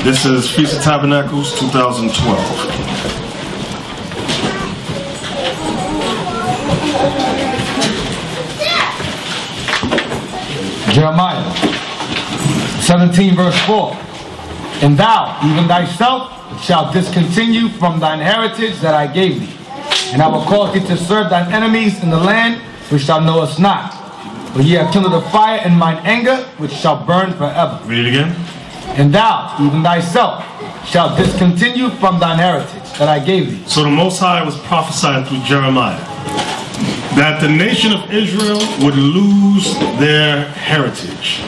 This is Feast of Tabernacles 2012. Jeremiah 17 verse 4. And thou, even thyself, shalt discontinue from thine heritage that I gave thee. And I will cause thee to serve thine enemies in the land which thou knowest not. For ye have kindled a fire in mine anger, which shall burn forever. Read it again. And thou, even thyself, shalt discontinue from thine heritage that I gave thee. So the Most High was prophesying through Jeremiah that the nation of Israel would lose their heritage.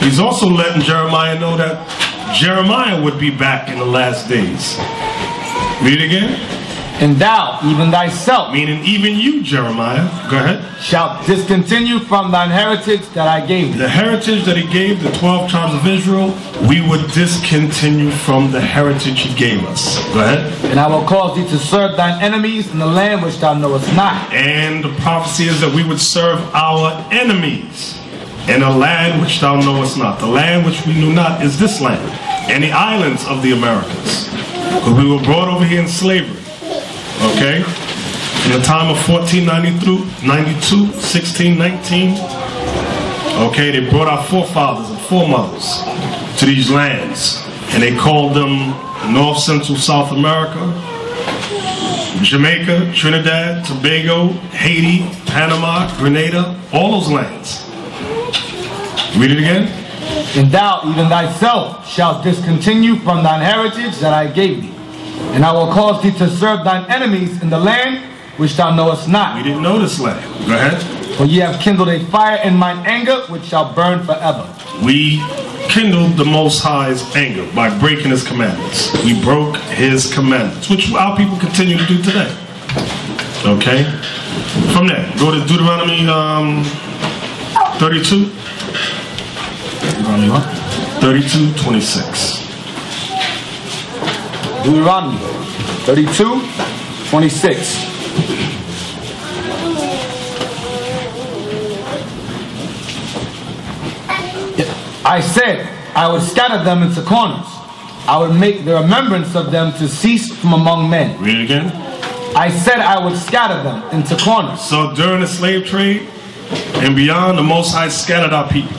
He's also letting Jeremiah know that Jeremiah would be back in the last days. Read it again. And thou, even thyself, meaning even you, Jeremiah, go ahead, shalt discontinue from thine heritage that I gave thee. The heritage that he gave the 12 tribes of Israel, we would discontinue from the heritage he gave us. Go ahead. And I will cause thee to serve thine enemies in the land which thou knowest not. And the prophecy is that we would serve our enemies in a land which thou knowest not. The land which we knew not is this land and the islands of the Americas. Because we were brought over here in slavery. Okay? In the time of 1492, 1619. Okay, they brought our forefathers and foremothers to these lands. And they called them North, Central, South America, Jamaica, Trinidad, Tobago, Haiti, Panama, Grenada, all those lands. Read it again. And thou, even thyself, shalt discontinue from thine heritage that I gave thee. And I will cause thee to serve thine enemies in the land which thou knowest not. We didn't know this land. Go ahead. For ye have kindled a fire in mine anger, which shall burn forever. We kindled the Most High's anger by breaking his commandments. We broke his commandments, which our people continue to do today. Okay? From there, go to Deuteronomy 32. 32:26. Deuteronomy 32:26. I said, I would scatter them into corners. I would make the remembrance of them to cease from among men. Read it again. I said I would scatter them into corners. So during the slave trade and beyond, the Most High scattered our people.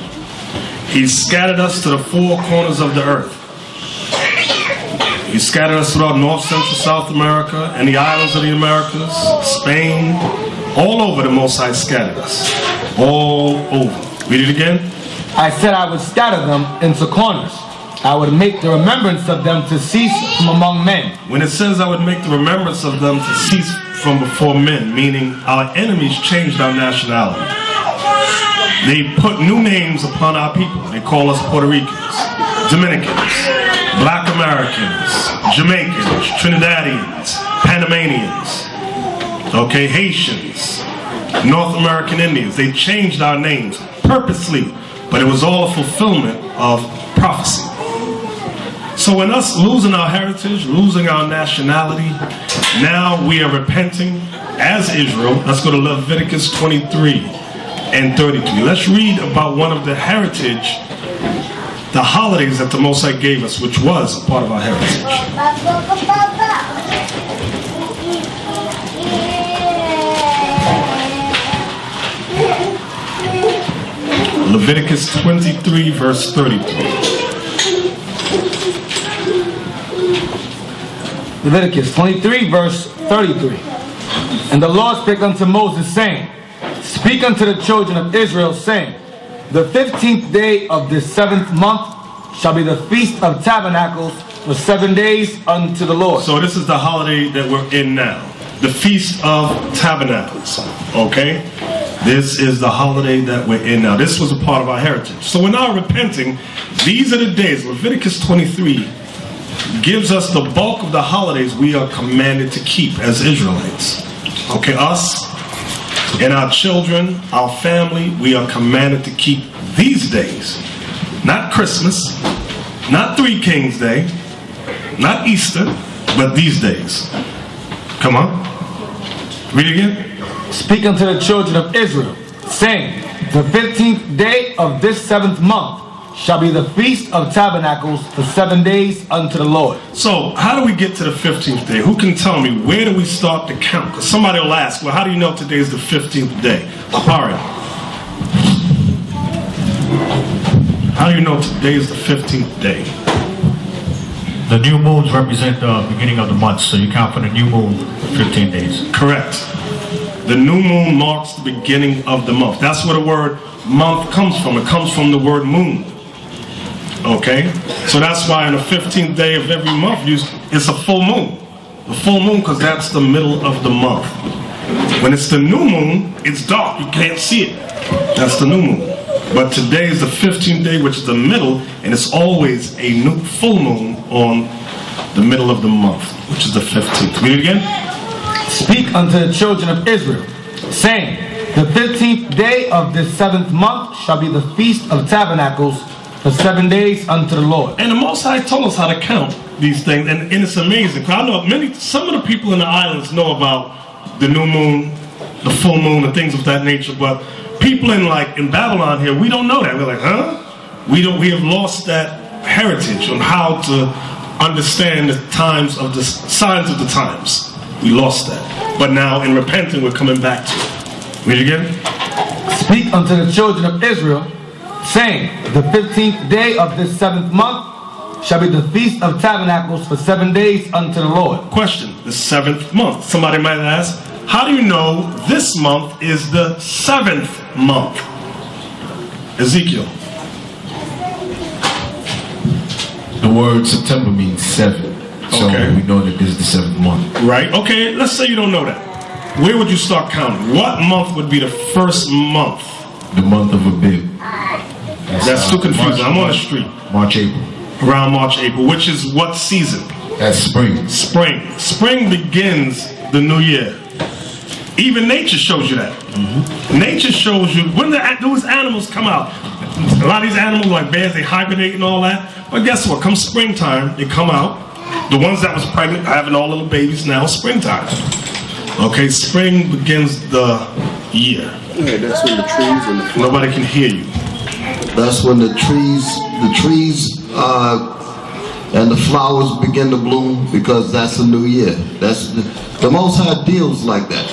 He scattered us to the four corners of the earth. He scattered us throughout North, Central, South America and the islands of the Americas, Spain, all over the Most High scattered us. All over. Read it again. I said I would scatter them into corners. I would make the remembrance of them to cease from among men. When it says I would make the remembrance of them to cease from before men, meaning our enemies changed our nationality. They put new names upon our people. They call us Puerto Ricans, Dominicans, Black Americans, Jamaicans, Trinidadians, Panamanians, okay, Haitians, North American Indians. They changed our names purposely, but it was all a fulfillment of prophecy. So in us losing our heritage, losing our nationality, now we are repenting as Israel. Let's go to Leviticus 23 and 33. Let's read about one of the heritage, the holidays that the Most High gave us, which was a part of our heritage. Leviticus 23 verse 33. Leviticus 23 verse 33. And the Lord spake unto Moses, saying, Speak unto the children of Israel, saying, The 15th day of this 7th month shall be the Feast of Tabernacles for 7 days unto the Lord. So this is the holiday that we're in now. The Feast of Tabernacles. Okay? This is the holiday that we're in now. This was a part of our heritage. So we're now repenting. These are the days. Leviticus 23 gives us the bulk of the holidays we are commanded to keep as Israelites. Okay, us and our children, our family, we are commanded to keep these days. Not Christmas, not Three Kings Day, not Easter, but these days. Come on. Read again. Speak unto the children of Israel, saying, The 15th day of this 7th month shall be the Feast of Tabernacles for 7 days unto the Lord. So, how do we get to the 15th day? Who can tell me, where do we start to count? Because somebody will ask, well, how do you know today is the 15th day? Alright. How do you know today is the 15th day? The new moons represent the beginning of the month, so you count for the new moon 15 days. Correct. The new moon marks the beginning of the month. That's where the word month comes from. It comes from the word moon. Okay? So that's why on the 15th day of every month, it's a full moon. The full moon, because that's the middle of the month. When it's the new moon, it's dark. You can't see it. That's the new moon. But today is the 15th day, which is the middle, and it's always a new full moon on the middle of the month, which is the 15th. Read it again. Speak unto the children of Israel, saying, the 15th day of this 7th month shall be the Feast of Tabernacles for 7 days unto the Lord. And the Most High told us how to count these things, and it's amazing. Because I know some of the people in the islands know about the new moon, the full moon, and things of that nature, but people in Babylon here, we don't know that. We're like, huh? We have lost that heritage on how to understand the times of the signs of the times. We lost that. But now in repenting, we're coming back to it. Read again. Speak unto the children of Israel, saying, the 15th day of this 7th month shall be the Feast of Tabernacles for 7 days unto the Lord. Question, the 7th month. Somebody might ask, how do you know this month is the 7th month? Ezekiel. The word September means 7. So okay. We know that this is the 7th month. Right. Okay, let's say you don't know that. Where would you start counting? What month would be the first month? The month of Abib. That's too confusing. I'm on the street. March, April. Around March, April, which is what season? That's spring. Spring. Spring begins the new year. Even nature shows you that. Mm-hmm. Nature shows you when those animals come out. A lot of these animals, like bears, they hibernate and all that. But guess what? Come springtime, they come out. The ones that was pregnant, having all little babies now, springtime. Okay, spring begins the year. Yeah, that's when the trees and the flowers. Nobody can hear you. That's when the trees and the flowers begin to bloom, because that's a new year. That's the Most High deals like that.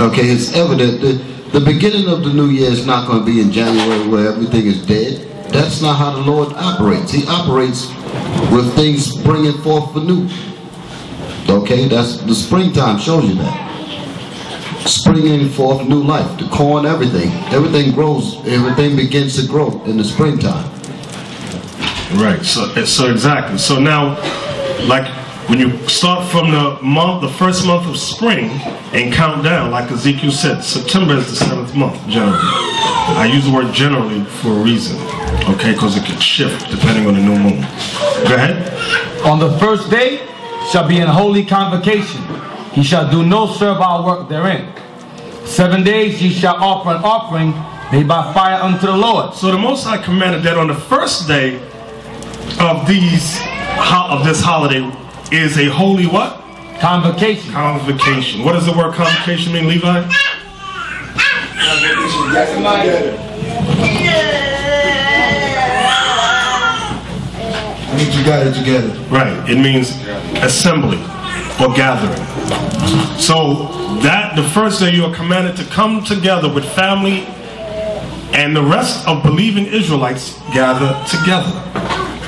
Okay, it's evident that the beginning of the new year is not going to be in January where everything is dead. That's not how the Lord operates. He operates with things springing forth anew. Okay, that's the springtime shows you that. Springing forth new life, the corn, everything grows, everything begins to grow in the springtime. Right, so exactly. So now, like when you start from the first month of spring and count down, like Ezekiel said, September is the 7th month generally. I use the word generally for a reason, okay, because it could shift depending on the new moon. Go ahead. On the first day shall be an holy convocation. He shall do no servile work therein. 7 days ye shall offer an offering made by fire unto the Lord. So the Most High commanded that on the first day of this holiday is a holy what? Convocation. Convocation. What does the word convocation mean, Levi? You got it together. Right. It means assembly or gathering. So that the first day you are commanded to come together with family, and the rest of believing Israelites gather together.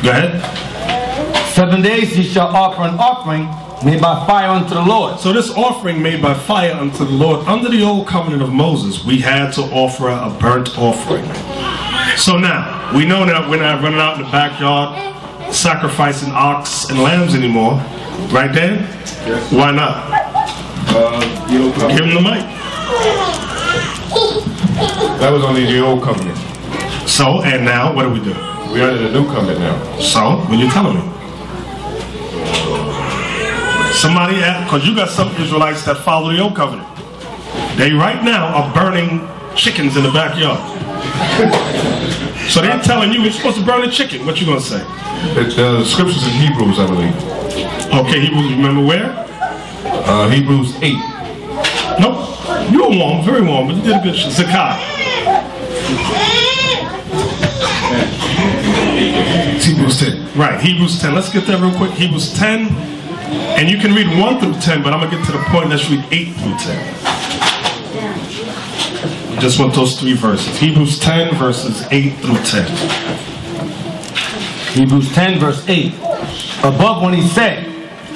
Go ahead. 7 days ye shall offer an offering made by fire unto the Lord. So this offering made by fire unto the Lord, under the old covenant of Moses, we had to offer a burnt offering. So now, we know that we're not running out in the backyard sacrificing ox and lambs anymore. Right, Dan? Yes. Why not? Give him the mic. That was only the old covenant. So, and now, what do we do? We're under the new covenant now. So, what are you telling me? Somebody, because you got some Israelites that follow the old covenant. They right now are burning chickens in the backyard. So they're telling you we're supposed to burn a chicken. What you gonna say? The scriptures in Hebrews, I believe. Okay, Hebrews, remember where? Hebrews 8. Nope. You were warm, very warm, but you did a good shot. Zakai. Right, Hebrews 10. Let's get that real quick. Hebrews 10. And you can read 1 through 10, but I'm going to get to the point. Let's read 8 through 10. Just want those 3 verses. Hebrews 10, verses 8 through 10. Hebrews 10, verse 8. Above when he said,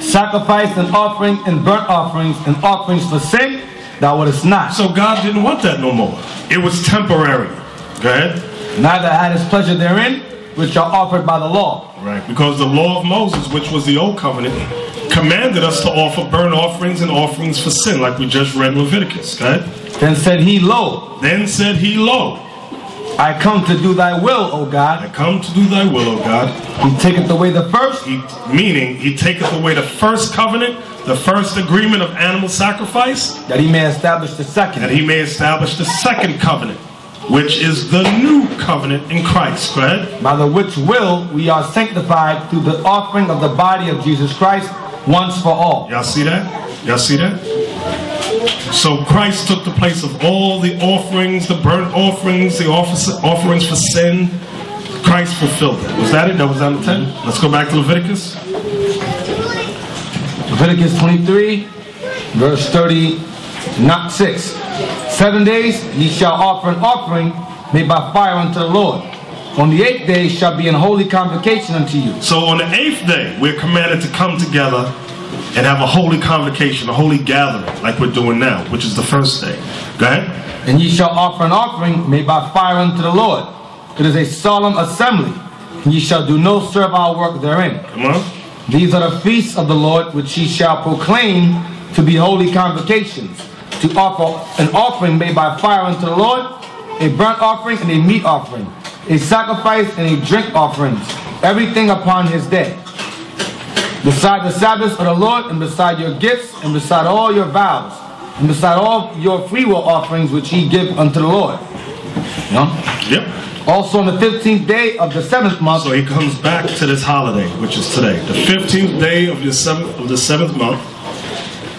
sacrifice and offering and burnt offerings and offerings for sin, thou wouldest not. So God didn't want that no more. It was temporary. Go ahead. Neither had his pleasure therein, which are offered by the law. Right, because the law of Moses, which was the old covenant, commanded us to offer burnt offerings and offerings for sin, like we just read in Leviticus. Go ahead. Then said he, lo, I come to do thy will, O God. I come to do thy will, O God. He taketh away the first. Meaning, he taketh away the first covenant, the first agreement of animal sacrifice. That he may establish the second. That he may establish the second covenant, which is the new covenant in Christ. Go ahead. By the which will we are sanctified through the offering of the body of Jesus Christ once for all. Y'all see that? Y'all see that? So Christ took the place of all the offerings, the burnt offerings, the offerings for sin. Christ fulfilled that. Was that it? That was on the 10? Let's go back to Leviticus. Leviticus 23, verse 36. 7 days ye shall offer an offering made by fire unto the Lord. On the 8th day shall be an holy convocation unto you. So on the 8th day, we're commanded to come together and have a holy convocation, a holy gathering, like we're doing now, which is the first day. Go ahead. And ye shall offer an offering made by fire unto the Lord. It is a solemn assembly, and ye shall do no servile work therein. Come on. These are the feasts of the Lord, which ye shall proclaim to be holy convocations, to offer an offering made by fire unto the Lord, a burnt offering and a meat offering, a sacrifice and a drink offerings, everything upon his day. Beside the Sabbaths of the Lord, and beside your gifts, and beside all your vows, and beside all your freewill offerings which ye give unto the Lord. You know? Yep. Also on the 15th day of the 7th month. So he comes back to this holiday, which is today. The 15th day of the 7th month.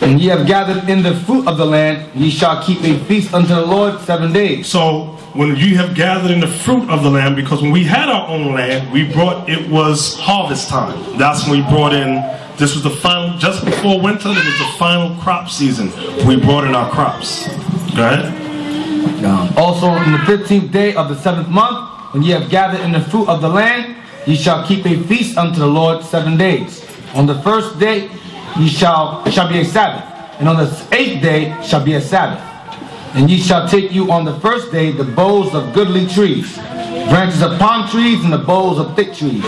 And ye have gathered in the fruit of the land, ye shall keep a feast unto the Lord 7 days. So when you have gathered in the fruit of the land, because when we had our own land, it was harvest time. That's when we brought in, this was the final, just before winter, it was the final crop season. We brought in our crops. Go ahead. Also on the 15th day of the 7th month, when ye have gathered in the fruit of the land, ye shall keep a feast unto the Lord 7 days. On the first day ye shall be a Sabbath, and on the 8th day shall be a Sabbath. And ye shall take you on the first day the boughs of goodly trees, branches of palm trees, and the boughs of thick trees,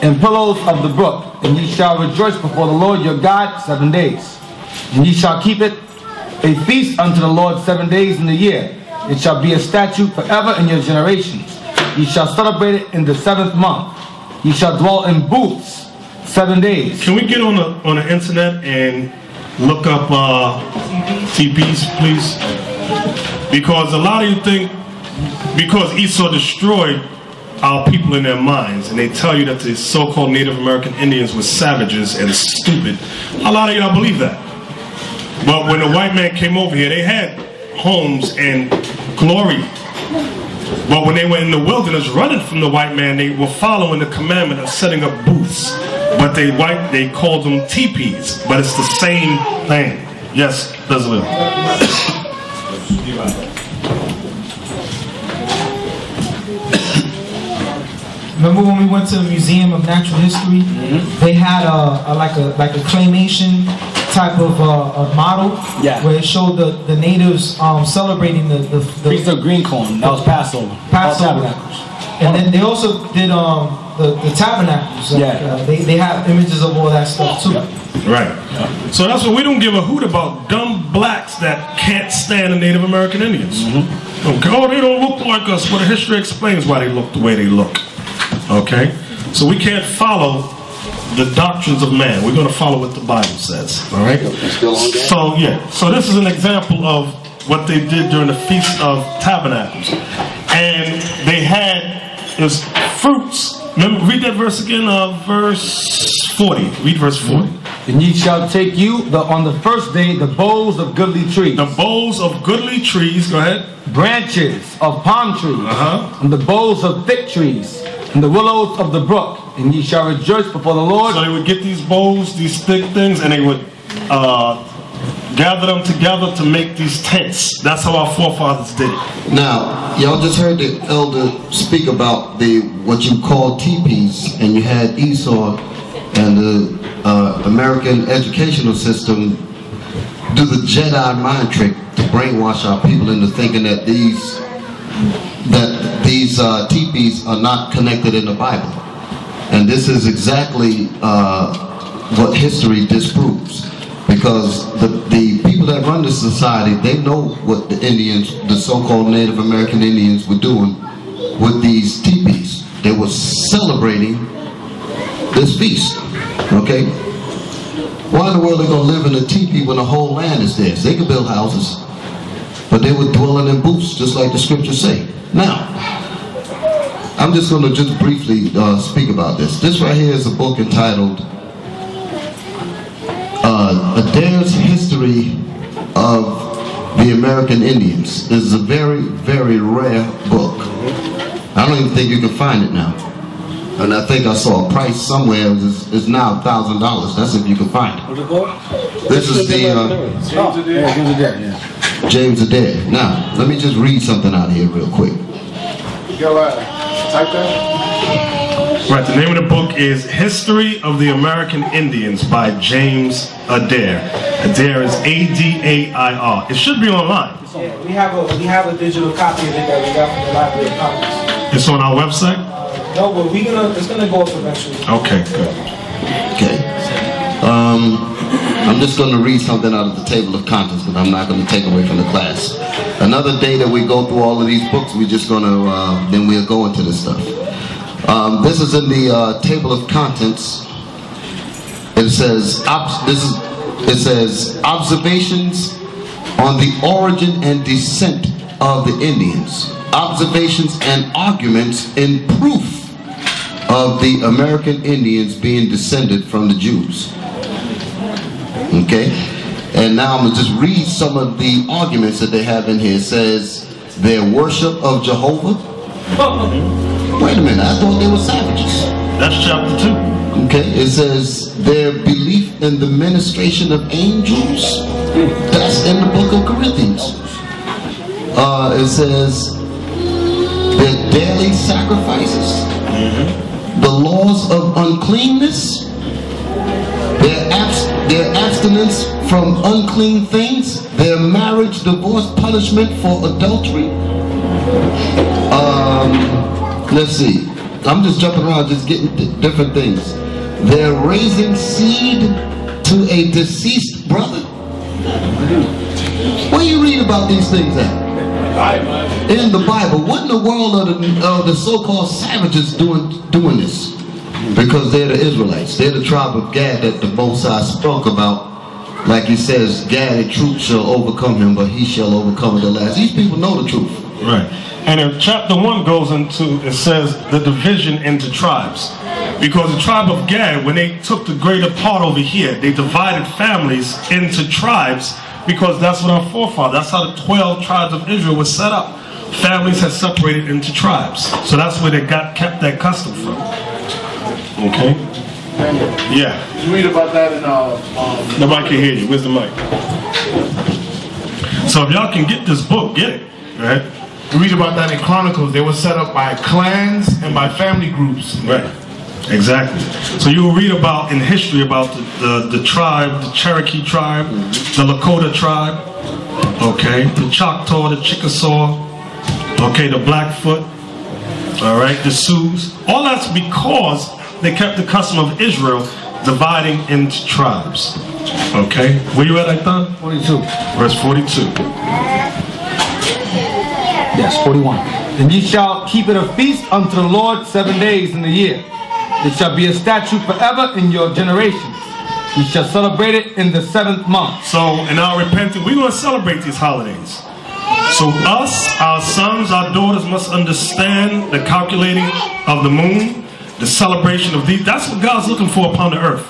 and pillows of the brook. And ye shall rejoice before the Lord your God 7 days. And ye shall keep it a feast unto the Lord 7 days in the year. It shall be a statute forever in your generations. Ye shall celebrate it in the 7th month. Ye shall dwell in booths 7 days. Can we get on the internet and look up TPs, please? Because a lot of you think, because Esau destroyed our people in their minds, and they tell you that the so-called Native American Indians were savages and stupid. A lot of y'all believe that. But when the white man came over here, they had homes and glory. But when they were in the wilderness running from the white man, they were following the commandment of setting up booths. But they called them teepees. But it's the same thing. Yes, Bezalel. Remember when we went to the Museum of Natural History? They had like a claymation type of model, where it showed the natives celebrating the Feast of Green Corn. That was Passover. Tabernacles. And then they also did the Tabernacles. They have images of all that stuff too. Right. So that's what we don't give a hoot about dumb blacks that can't stand the Native American Indians. Okay. Oh, they don't look like us. Well, the history explains why they look the way they look. Okay? So we can't follow the doctrines of man. We're going to follow what the Bible says. All right? So, yeah. So this is an example of what they did during the Feast of Tabernacles. And they had, it was fruits. Remember, read that verse again, verse 40. Read verse 40. And ye shall take you on the first day the boughs of goodly trees. The boughs of goodly trees, go ahead. Branches of palm trees. And the boughs of thick trees. and the willows of the brook, and ye shall rejoice before the Lord. So they would get these boughs, these thick things, and they would gather them together to make these tents. That's how our forefathers did it. Now, y'all just heard the elder speak about what you call teepees, and you had Esau and the American educational system do the Jedi mind trick to brainwash our people into thinking that these teepees are not connected in the Bible. And this is exactly what history disproves. Because the people that run this society, they know what the Indians, the so-called Native American Indians, were doing with these teepees. They were celebrating this feast. Okay? Why in the world are they going to live in a teepee when the whole land is theirs? They could build houses, but they were dwelling in booths, just like the scriptures say. Now, I'm just going to just briefly speak about this. This right here is a book entitled Adair's History of the American Indians. This is a very, very rare book. I don't even think you can find it now. And I think I saw a price somewhere. It's now $1,000. That's if you can find it. This is the James Adair. Now, let me just read something out here real quick. Type that. Right, the name of the book is History of the American Indians by James Adair. Adair is A-D-A-I-R. It should be online. Yeah, we have a digital copy of it that we got from the Library of Congress. It's on our website? No, but it's gonna go up eventually. Okay, good. Okay. I'm just going to read something out of the table of contents because I'm not going to take away from the class. Another day that we go through all of these books, we're just going to, then we'll go into this stuff. This is in the table of contents. It says observations on the origin and descent of the Indians. Observations and arguments in proof of the American Indians being descended from the Jews. Okay? And now I'm going to just read some of the arguments that they have in here. It says their worship of Jehovah. Wait a minute, I thought they were savages. That's chapter 2. Okay, it says their belief in the ministration of angels. That's in the book of Corinthians. It says their daily sacrifices, the laws of uncleanness, their abstinence from unclean things, their marriage, divorce, punishment for adultery. Let's see. I'm just jumping around, just getting different things. They're raising seed to a deceased brother. Where you read about these things at? In the Bible. What in the world are the so-called savages doing this? Because they're the Israelites. They're the tribe of Gad that the Most High spoke about. Like he says, Gad and truth shall overcome him, but he shall overcome at the last. These people know the truth. Right. And in chapter 1 goes into, it says, the division into tribes. Because the tribe of Gad, when they took the greater part over here, they divided families into tribes, because that's what our forefathers, that's how the 12 tribes of Israel was set up. Families had separated into tribes. So that's where they kept that custom from. Okay? Yeah. You read about that in Nobody can hear you. Where's the mic? So if y'all can get this book, get it. Right? We read about that in Chronicles. They were set up by clans and by family groups. Right. Exactly. So you will read about in history about the tribe, the Cherokee tribe, the Lakota tribe, okay, the Choctaw, the Chickasaw, okay, the Blackfoot, all right, the Sioux. All that's because they kept the custom of Israel dividing into tribes. Okay, where you at, I thought? 42. Verse 42. Yes, 41. And ye shall keep it a feast unto the Lord 7 days in the year. It shall be a statute forever in your generations. You shall celebrate it in the 7th month. So in our repentance, we're going to celebrate these holidays. So us, our sons, our daughters must understand the calculating of the moon, the celebration of these. That's what God's looking for upon the earth.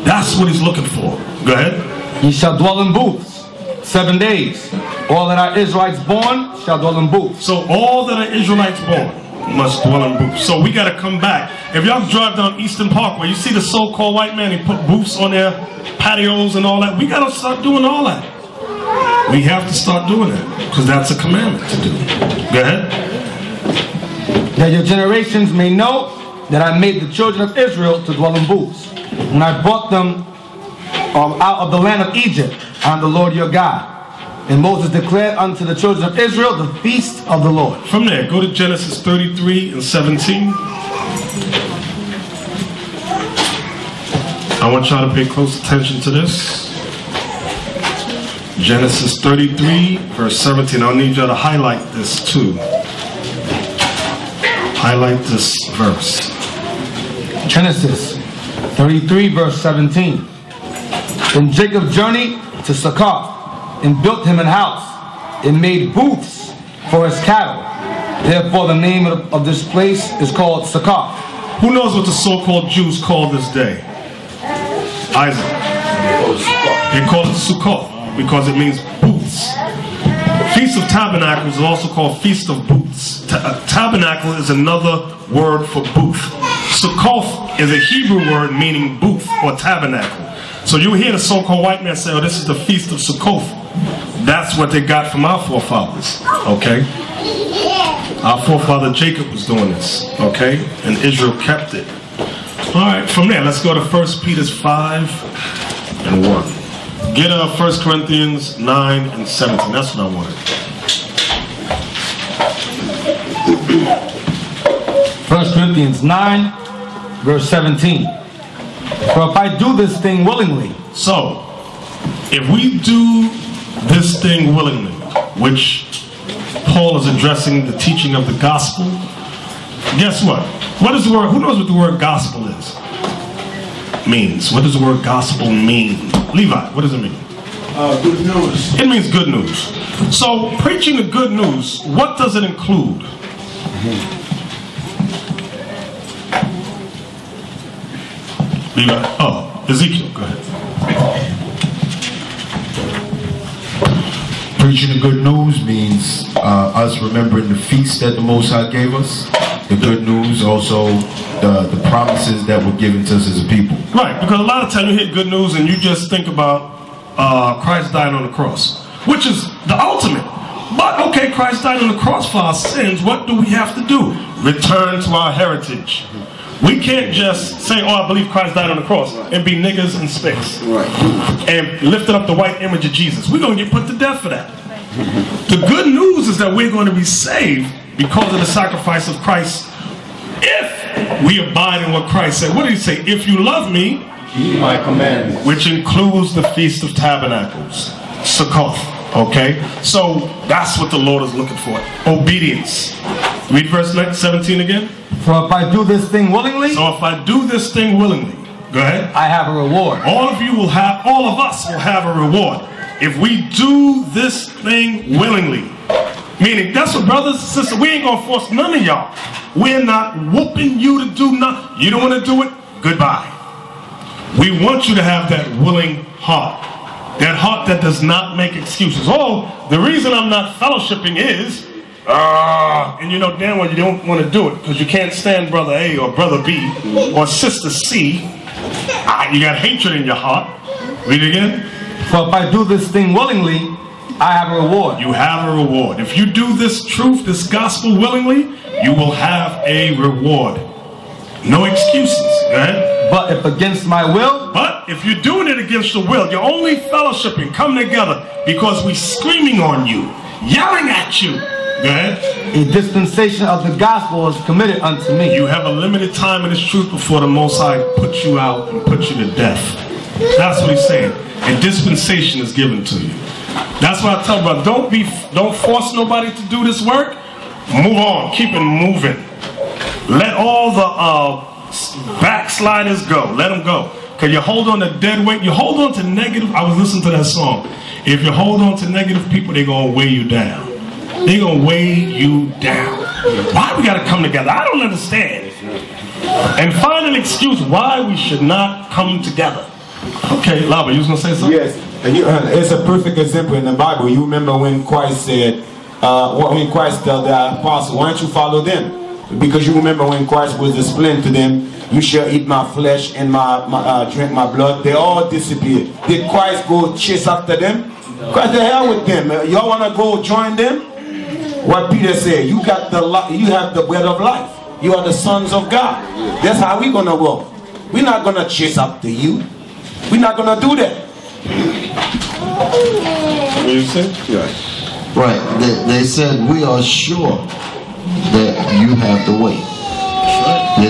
That's what he's looking for. Go ahead. Ye shall dwell in booths 7 days. All that are Israelites born shall dwell in booths. So all that are Israelites born, must dwell in booths. So we got to come back. If y'all drive down Eastern Parkway, you see the so-called white man, he put booths on their patios and all that. We got to start doing all that. We have to start doing that because that's a commandment to do. Go ahead. That your generations may know that I made the children of Israel to dwell in booths. When I brought them out of the land of Egypt, I am the Lord your God. And Moses declared unto the children of Israel the feast of the Lord. From there, go to Genesis 33 and 17. I want y'all to pay close attention to this. Genesis 33, verse 17. I'll need y'all to highlight this too. Highlight this verse. Genesis 33, verse 17. Then Jacob journeyed to Succoth, and built him an house, and made booths for his cattle. Therefore the name of this place is called Succoth. Who knows what the so-called Jews call this day? Isaac. They call it Sukkot because it means booths. Feast of Tabernacles is also called Feast of Booths. Tabernacle is another word for booth. Sukkot is a Hebrew word meaning booth or tabernacle. So you hear the so-called white man say, oh, this is the Feast of Sukkot. That's what they got from our forefathers, okay? Our forefather Jacob was doing this, okay? And Israel kept it. All right, from there, let's go to 1 Peter 5 and 1. Get 1 Corinthians 9 and 17. That's what I wanted. 1 Corinthians 9, verse 17. For if I do this thing willingly. So, if we do this thing willingly, which Paul is addressing the teaching of the gospel, guess what? What is the word? Who knows what the word gospel is? Means. What does the word gospel mean? Levi, what does it mean? Good news. It means good news. So, preaching the good news, what does it include? Levi, oh, Ezekiel, go ahead. Preaching the good news means us remembering the feast that the Most High gave us. The good news, also the promises that were given to us as a people. Right, because a lot of time you hear good news and you just think about Christ died on the cross, which is the ultimate. But okay, Christ died on the cross for our sins. What do we have to do? Return to our heritage. We can't just say, oh, I believe Christ died on the cross and be niggas and spicks. Right. And lifting up the white image of Jesus. We're going to get put to death for that. The good news is that we're going to be saved because of the sacrifice of Christ if we abide in what Christ said. What did he say? If you love me, Keep my commandments. which includes the Feast of Tabernacles, Sukkot. Okay? So that's what the Lord is looking for. Obedience. Read verse 17 again. For if I do this thing willingly. So if I do this thing willingly, go ahead. I have a reward. All of us will have a reward. If we do this thing willingly. Meaning, that's what brothers and sisters, we ain't gonna force none of y'all. We're not whooping you to do nothing. You don't want to do it? Goodbye. We want you to have that willing heart. That heart that does not make excuses. Oh, the reason I'm not fellowshipping is, and you know damn well you don't want to do it because you can't stand brother A or brother B or sister C. You got hatred in your heart. Read it again. For if I do this thing willingly, I have a reward. You have a reward. If you do this truth, this gospel willingly, you will have a reward. No excuses. Right? But if against my will. But if you're doing it against your will, you're only fellowshipping, come together because we're screaming on you, yelling at you. Go ahead. A dispensation of the gospel is committed unto me. You have a limited time in this truth before the Most High puts you out and puts you to death. That's what he's saying. A dispensation is given to you. That's why I tell brother, don't force nobody to do this work. Move on. Keep it moving. Let all the backsliders go. Let them go. Because you hold on to dead weight. You hold on to negative. I was listening to that song. If you hold on to negative people, they're going to weigh you down. They're going to weigh you down. Why we got to come together? I don't understand. And find an excuse why we should not come together. Okay, Lava, you was going to say something? Yes, and it's a perfect example in the Bible. You remember when Christ said, when Christ told the apostles, why don't you follow them? Because you remember when Christ was explaining to them, you shall eat my flesh and drink my blood. They all disappeared. Did Christ go chase after them? Christ, the hell with them. Y'all want to go join them? What Peter said, you have the bread of life. You are the sons of God. That's how we're going to walk. We're not going to chase after you. We're not going to do that. What you say? Yeah. Right. They said, we are sure that you have the way.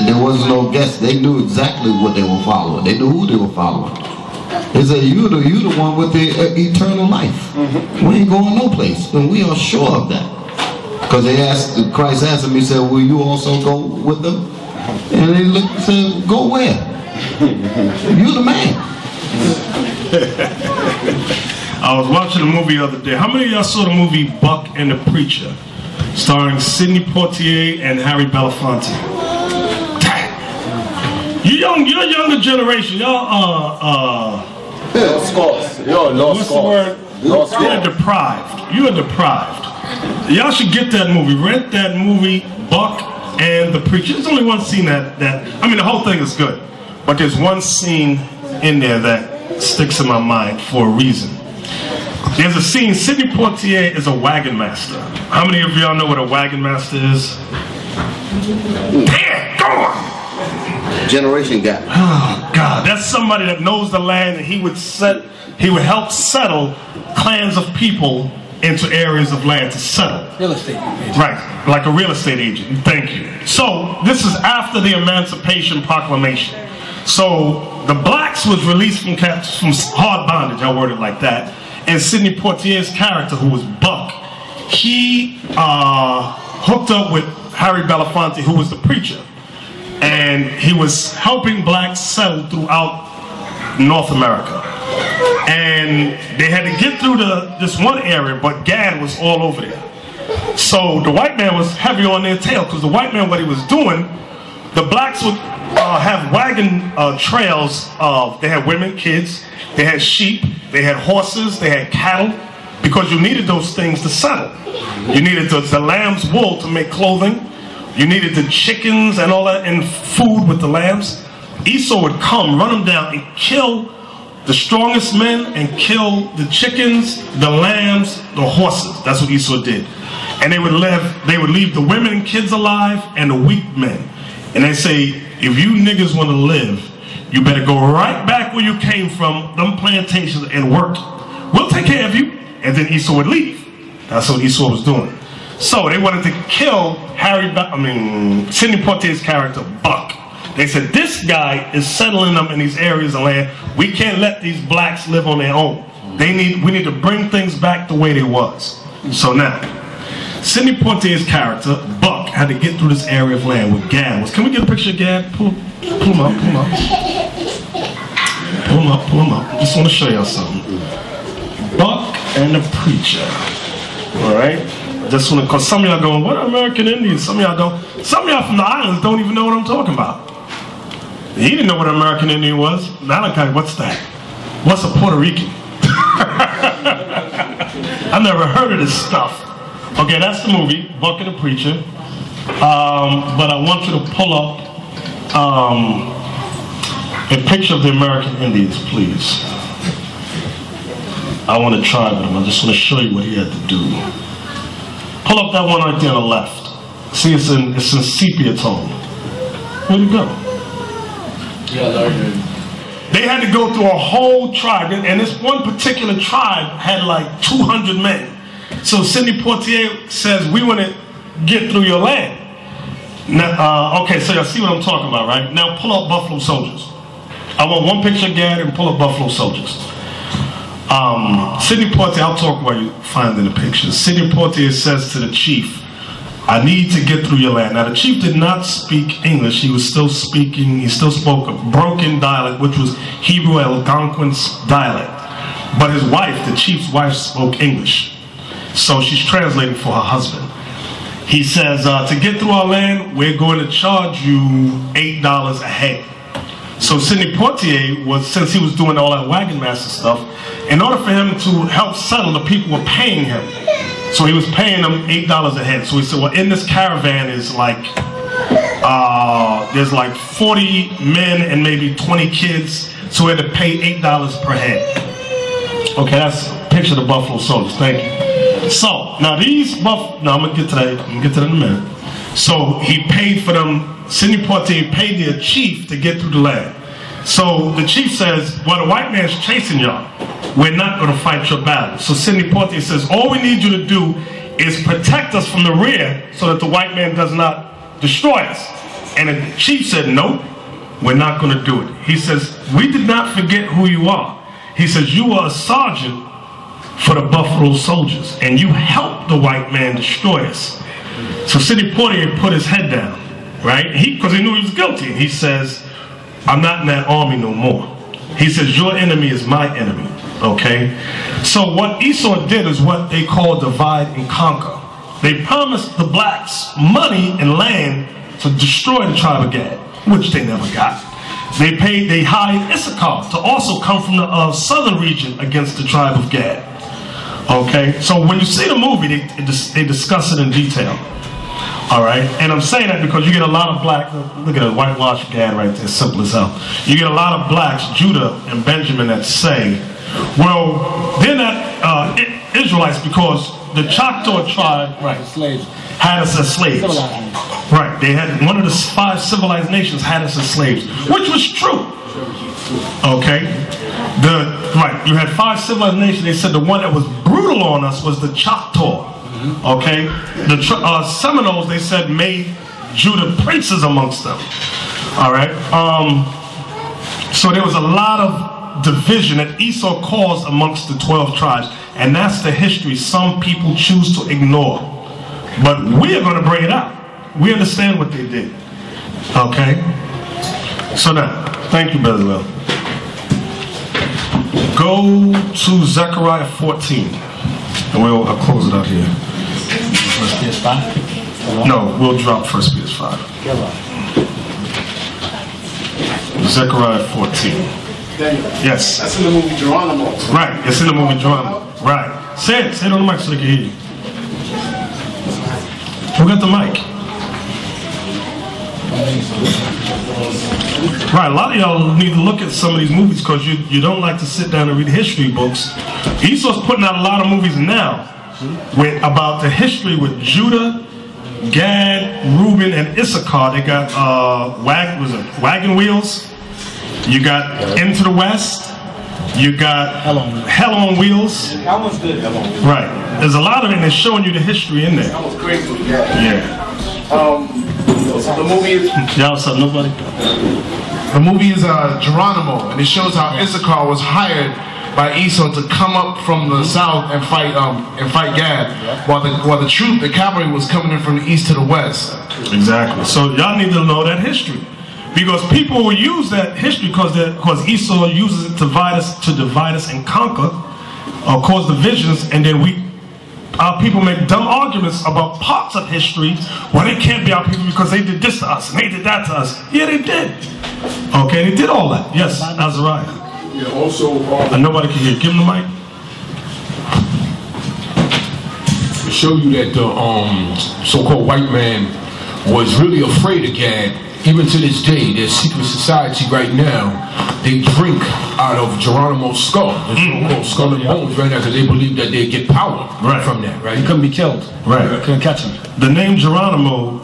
There was no guess. They knew exactly what they were following. They knew who they were following. They said, you the one with the eternal life. We ain't going no place. And we are sure of that. Because Christ asked him, he said, will you also go with them? And they looked and said, go where? You the man. I was watching a movie the other day. How many of y'all saw the movie Buck and the Preacher? Starring Sidney Poitier and Harry Belafonte. You're younger generation. Y'all Scores. You're lost. What's the word? You're deprived. You are deprived. Y'all should get that movie. Rent that movie, Buck and the Preacher. There's only one scene that I mean, the whole thing is good, but there's one scene in there that sticks in my mind for a reason. There's a scene. Sidney Poitier is a wagon master. How many of y'all know what a wagon master is? Damn, go on. Generation gap. Oh God, that's somebody that knows the land, and he would help settle clans of people into areas of land to settle. Real estate agent. Right, like a real estate agent. Thank you. So this is after the Emancipation Proclamation. So the blacks was released from hard bondage, I word it like that. And Sidney Poitier's character, who was Buck, he hooked up with Harry Belafonte, who was the preacher. And he was helping blacks settle throughout North America. And they had to get through this one area, but Gad was all over there. So the white man was heavy on their tail, because the white man, what he was doing, the blacks would have wagon trails of, they had women, kids, they had sheep, they had horses, they had cattle, because you needed those things to settle. You needed the lamb's wool to make clothing. You needed the chickens and all that, and food with the lambs. Esau would come, run them down, and kill the strongest men, and kill the chickens, the lambs, the horses. That's what Esau did. And they would leave the women and kids alive, and the weak men. And they say, if you niggas want to live, you better go right back where you came from, them plantations, and work. We'll take care of you. And then Esau would leave. That's what Esau was doing. So they wanted to kill Sidney Poitier's character, Buck. They said, this guy is settling them in these areas of land. We can't let these blacks live on their own. We need to bring things back the way they was. So now, Sidney Poitier's character, Buck, had to get through this area of land with Gad. Can we get a picture of Gad? Pull him up. Just want to show y'all something. Buck and the Preacher. All right? Just want to, because some of y'all going, what are American Indians? Some of y'all don't. Some of y'all from the islands don't even know what I'm talking about. He didn't know what an American Indian was. Now, what's that? What's a Puerto Rican? I never heard of this stuff. Okay, that's the movie, Buck and the Preacher. But I want you to pull up a picture of the American Indians, please. I want to try them. I just want to show you what he had to do. Pull up that one right there on the left. See, it's in sepia tone. Where'd it go? They had to go through a whole tribe, and this one particular tribe had like 200 men. So Sidney Poitier says, we want to get through your land. Now, okay, so y'all see what I'm talking about, right? Now pull up Buffalo Soldiers. I want one picture of Gad and pull up Buffalo Soldiers. Sidney Poitier, I'll talk while you find the pictures. Sidney Poitier says to the chief, I need to get through your land. Now the chief did not speak English. He still spoke a broken dialect, which was Hebrew Algonquin dialect. But his wife, the chief's wife, spoke English. So she's translating for her husband. He says, to get through our land, we're going to charge you $8 a head. So Sidney Poitier since he was doing all that wagon master stuff, in order for him to help settle, the people were paying him. So he was paying them $8 a head. So he said, well, in this caravan is like There's like 40 men and maybe 20 kids, so we had to pay $8 per head. Okay, that's a picture of the Buffalo Soldiers. Thank you. So now these I'm gonna get to that. I'm gonna get to that in a minute. So he paid for them. Sidney Poitier paid their chief to get through the land. So the chief says, "Well, the white man's chasing y'all. We're not going to fight your battle." So Sidney Poitier says, "All we need you to do is protect us from the rear so that the white man does not destroy us." And the chief said, "No, we're not going to do it." He says, "We did not forget who you are." He says, "You are a sergeant for the Buffalo Soldiers, and you helped the white man destroy us." So Sidney Poitier put his head down, right? Because he knew he was guilty. He says, "I'm not in that army no more." He says, "Your enemy is my enemy." Okay? So what Esau did is what they call divide and conquer. They promised the blacks money and land to destroy the tribe of Gad, which they never got. They hired Issachar to also come from the southern region against the tribe of Gad. Okay? So when you see the movie, they discuss it in detail. All right, and I'm saying that because you get a lot of black. Look at the whitewash Gad right there, simple as hell. You get a lot of blacks, Judah and Benjamin, that say, "Well, they're not Israelites because the Choctaw tribe had us as slaves." Right, they had one of the 5 civilized nations had us as slaves, which was true. Okay, you had 5 civilized nations. They said the one that was brutal on us was the Choctaw. Okay, the Seminoles, they said, made Judah princes amongst them. All right, so there was a lot of division that Esau caused amongst the 12 tribes, and that's the history some people choose to ignore. But we are going to bring it out. We understand what they did. Okay, so now, thank you, Brother Will. Go to Zechariah 14, and I'll close it out here. First Peter 5? No, we'll drop First Peter 5. Zechariah 14. Yes. That's in the movie Geronimo. Right, it's in the movie Geronimo. Right. Say it on the mic so they can hear you. Who got the mic? Right, a lot of y'all need to look at some of these movies because you don't like to sit down and read history books. Esau's putting out a lot of movies now about the history with Judah, Gad, Reuben, and Issachar. They got wagon wheels. You got Into the West. You got Hell on Wheels. That one's good. Hell on Wheels. Right. There's a lot of it, and it's showing you the history in there. That was great. Yeah. The movie is... Y'all, what's up? Nobody? The movie is Geronimo, and it shows how Issachar was hired by Esau to come up from the south and fight Gad, while the troop, the cavalry, was coming in from the east to the west. Exactly. So y'all need to know that history, because people will use that history because Esau uses it to divide us and conquer, or cause divisions, and then our people make dumb arguments about parts of history. Well, they can't be our people because they did this to us and they did that to us. Yeah, they did. Okay, they did all that. Yes, Azariah. Yeah, also... And nobody can hear. Give him the mic. To show you that the so-called white man was really afraid of Gad. Even to this day, there's secret society right now. They drink out of Geronimo's skull, the so-called skull and bones, right now, because they believe that they get power from that. Right? He couldn't be killed. Right. Couldn't catch him. The name Geronimo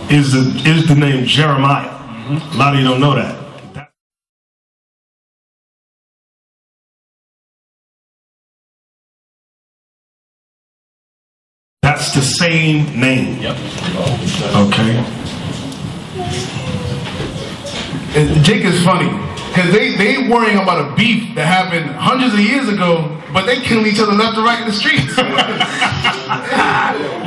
is the name Jeremiah. A lot of you don't know that. That's the same name. Yep. Okay. Jake is funny because they worrying about a beef that happened hundreds of years ago, but they killing each other left and right in the streets.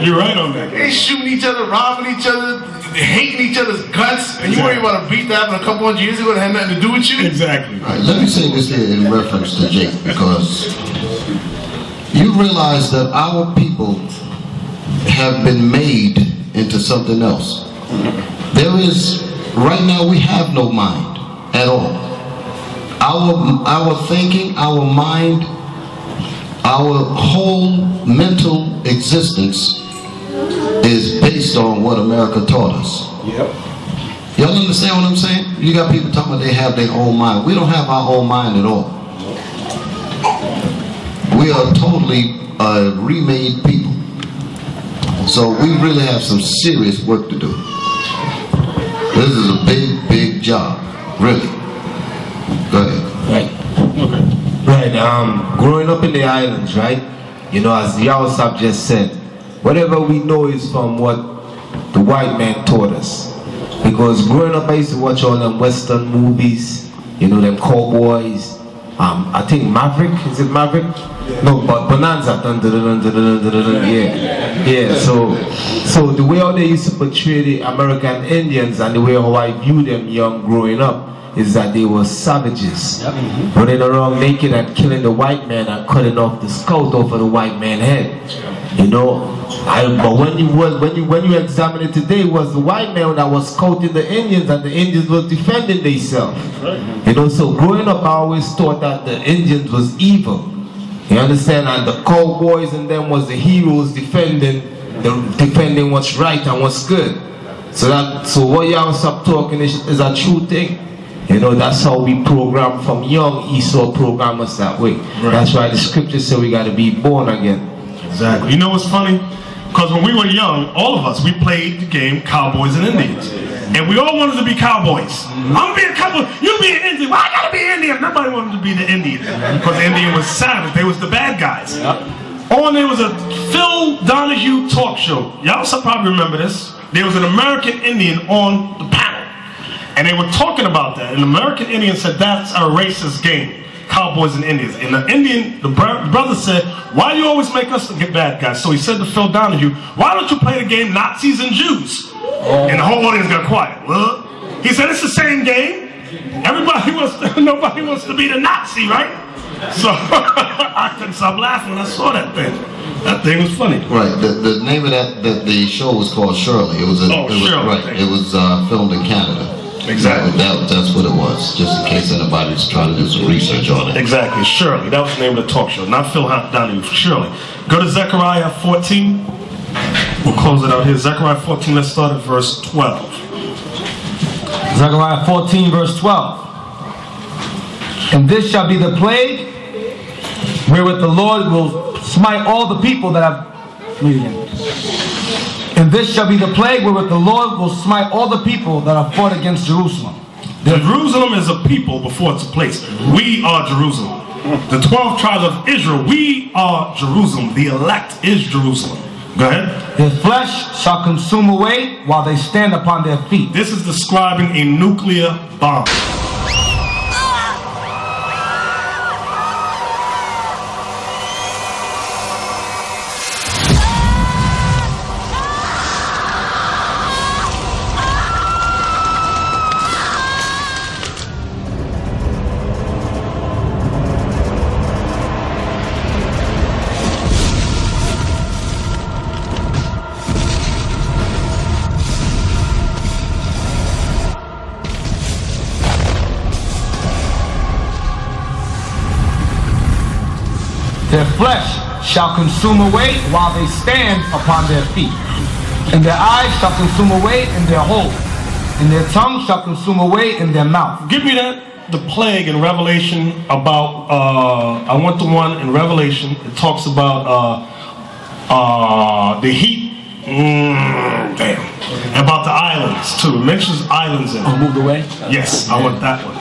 You're right on that. They shooting each other, robbing each other, hating each other's guts, and you worry about a beef that happened a couple hundred years ago that had nothing to do with you? Exactly. All right, let me say this here in reference to Jake, because you realize that our people have been made into something else. There is, right now we have no mind at all. Our thinking, our mind, our whole mental existence is based on what America taught us. Y'all understand what I'm saying? You got people talking about they have their own mind. We don't have our own mind at all. We are totally remade people. So we really have some serious work to do. This is a big, big job. Really. Go ahead. Right. Okay. Right. Growing up in the islands, right? You know, as Yawasab just said, whatever we know is from what the white man taught us. Because growing up, I used to watch all them Western movies, you know, them cowboys. I think Maverick, is it Maverick? Yeah. No, but Bonanza. Dun, dun, dun, dun, dun, dun, dun, dun, yeah. So the way how they used to portray the American Indians and the way how I view them young growing up is that they were savages, running around naked and killing the white man and cutting off the skull off of the white man's head. You know, but when you examine it today, it was the white man that was scouting the Indians, and the Indians were defending themselves. You know, so growing up, I always thought that the Indians was evil. You understand? And the cowboys and them was the heroes defending what's right and what's good. So what y'all stop talking is a true thing. You know, that's how we program from young. Esau program us that way. Right. That's why the scriptures say we got to be born again. Exactly. You know what's funny? Because when we were young, all of us, we played the game Cowboys and Indians. And we all wanted to be cowboys. I'm going to be a cowboy. You be an Indian. Well, I got to be Indian. Nobody wanted to be the Indian. Because the Indian was savage. They was the bad guys. On there was a Phil Donahue talk show. Y'all probably remember this. There was an American Indian on the panel. And they were talking about that. And the American Indian said, that's a racist game. Cowboys and Indians. And the Indian, the brother said, why do you always make us get bad guys? So he said to Phil Donahue, why don't you play the game Nazis and Jews? And the whole audience got quiet. Well, he said, it's the same game. Nobody wants to be the Nazi, right? So I couldn't stop laughing when I saw that thing. That thing was funny. Right. The name of the show was called Shirley. It was filmed in Canada. Exactly. That's what it was, just in case anybody's trying to do some research on it. Exactly, Shirley. That was the name of the talk show. Not Phil Donahue, Shirley. Go to Zechariah 14. We'll close it out here. Zechariah 14, let's start at verse 12. Zechariah 14, verse 12. And this shall be the plague wherewith the Lord will smite all the people that have... Read again. And this shall be the plague wherewith the Lord will smite all the people that have fought against Jerusalem. Jerusalem is a people before it's a place. We are Jerusalem. The 12 tribes of Israel, we are Jerusalem. The elect is Jerusalem. Go ahead. Their flesh shall consume away while they stand upon their feet. This is describing a nuclear bomb. Their flesh shall consume away while they stand upon their feet. And their eyes shall consume away in their holes. And their tongue shall consume away in their mouth. Give me that, the plague in Revelation about, I want the one in Revelation. It talks about the heat. Damn. About the islands too. It mentions islands in it. Moved away? Yes, I want that one.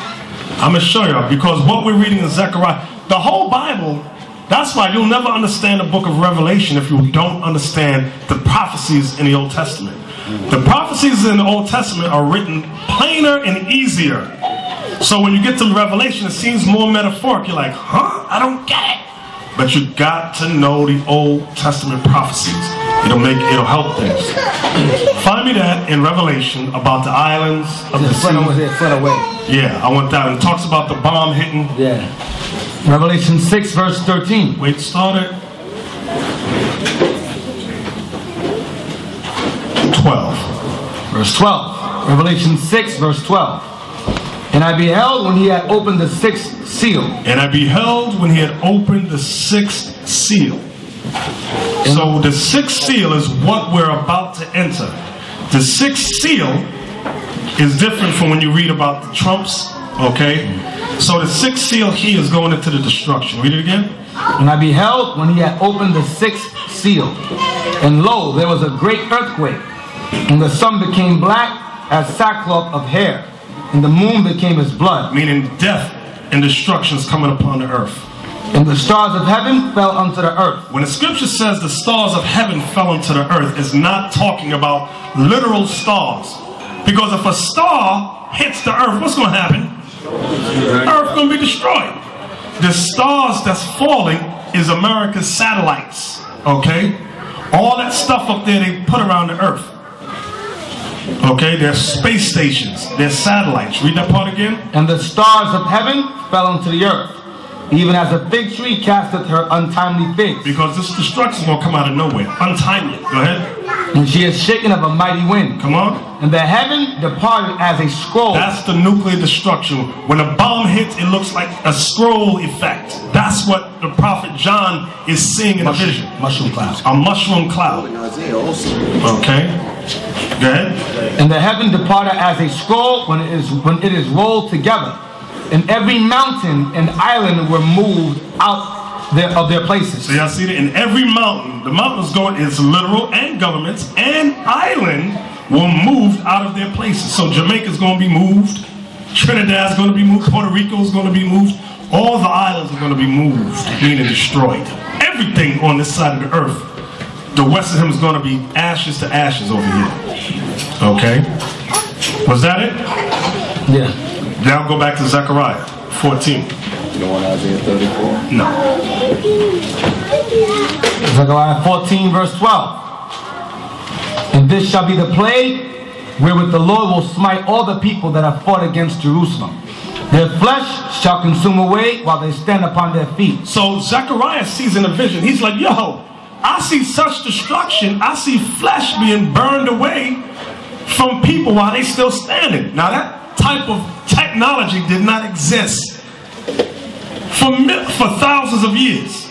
I'm going to show you because what we're reading in Zechariah, the whole Bible. That's why you'll never understand the book of Revelation if you don't understand the prophecies in the Old Testament. The prophecies in the Old Testament are written plainer and easier. So when you get to Revelation, it seems more metaphoric. You're like, huh? I don't get it. But you got to know the Old Testament prophecies. It'll help things. Find me that in Revelation about the islands of the sea. Fled away. Yeah, I want that. It talks about the bomb hitting. Yeah. Revelation 6, verse 13. Wait, start it. 12. Verse 12. Revelation 6, verse 12. And I beheld when he had opened the sixth seal. And I beheld when he had opened the sixth seal. So the sixth seal is what we're about to enter. The sixth seal is different from when you read about the trumps, okay? So the sixth seal here is going into the destruction. Read it again. And I beheld when he had opened the sixth seal, and lo, there was a great earthquake, and the sun became black as sackcloth of hair, and the moon became as blood. Meaning death and destruction is coming upon the earth. And the stars of heaven fell unto the earth. When the scripture says the stars of heaven fell unto the earth, it's not talking about literal stars. Because if a star hits the earth, what's going to happen? The earth going to be destroyed. The stars that's falling is America's satellites. Okay? All that stuff up there they put around the earth. Okay? They're space stations. They're satellites. Read that part again. And the stars of heaven fell unto the earth, even as a fig tree casteth her untimely figs. Because this destruction is going to come out of nowhere. Untimely. Go ahead. And she is shaken of a mighty wind. Come on. And the heaven departed as a scroll. That's the nuclear destruction. When a bomb hits, it looks like a scroll effect. That's what the prophet John is seeing in a vision. Mushroom cloud. A mushroom cloud. Okay. Go ahead. And the heaven departed as a scroll when it is rolled together. And every mountain and island were moved out of their places. So y'all see that in every mountain, the mountains going is literal, and governments and island were moved out of their places. So Jamaica's going to be moved, Trinidad's going to be moved, Puerto Rico's going to be moved, all the islands are going to be moved, meaning destroyed. Everything on this side of the earth, the west of him is going to be ashes to ashes over here. Okay? Was that it? Yeah. Now go back to Zechariah 14. You don't want Isaiah 34? No. Zechariah 14 verse 12. And this shall be the plague wherewith the Lord will smite all the people that have fought against Jerusalem. Their flesh shall consume away while they stand upon their feet. So Zechariah sees in a vision. He's like, yo, I see such destruction. I see flesh being burned away from people while they still standing. Now that type of technology did not exist for thousands of years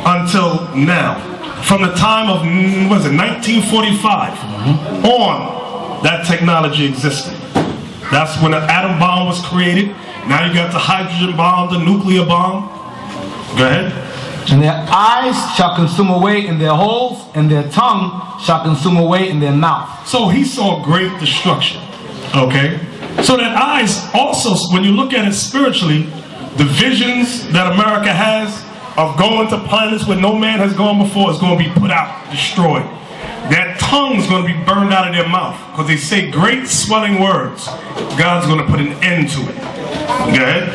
until now. From the time of, 1945 on, that technology existed. That's when the atom bomb was created. Now you got the hydrogen bomb, the nuclear bomb. Go ahead. And their eyes shall consume away in their holes, and their tongue shall consume away in their mouth. So he saw great destruction. Okay? So that eyes also, when you look at it spiritually, the visions that America has of going to planets where no man has gone before is going to be put out, destroyed. That tongue is going to be burned out of their mouth because they say great swelling words. God's going to put an end to it. Go ahead.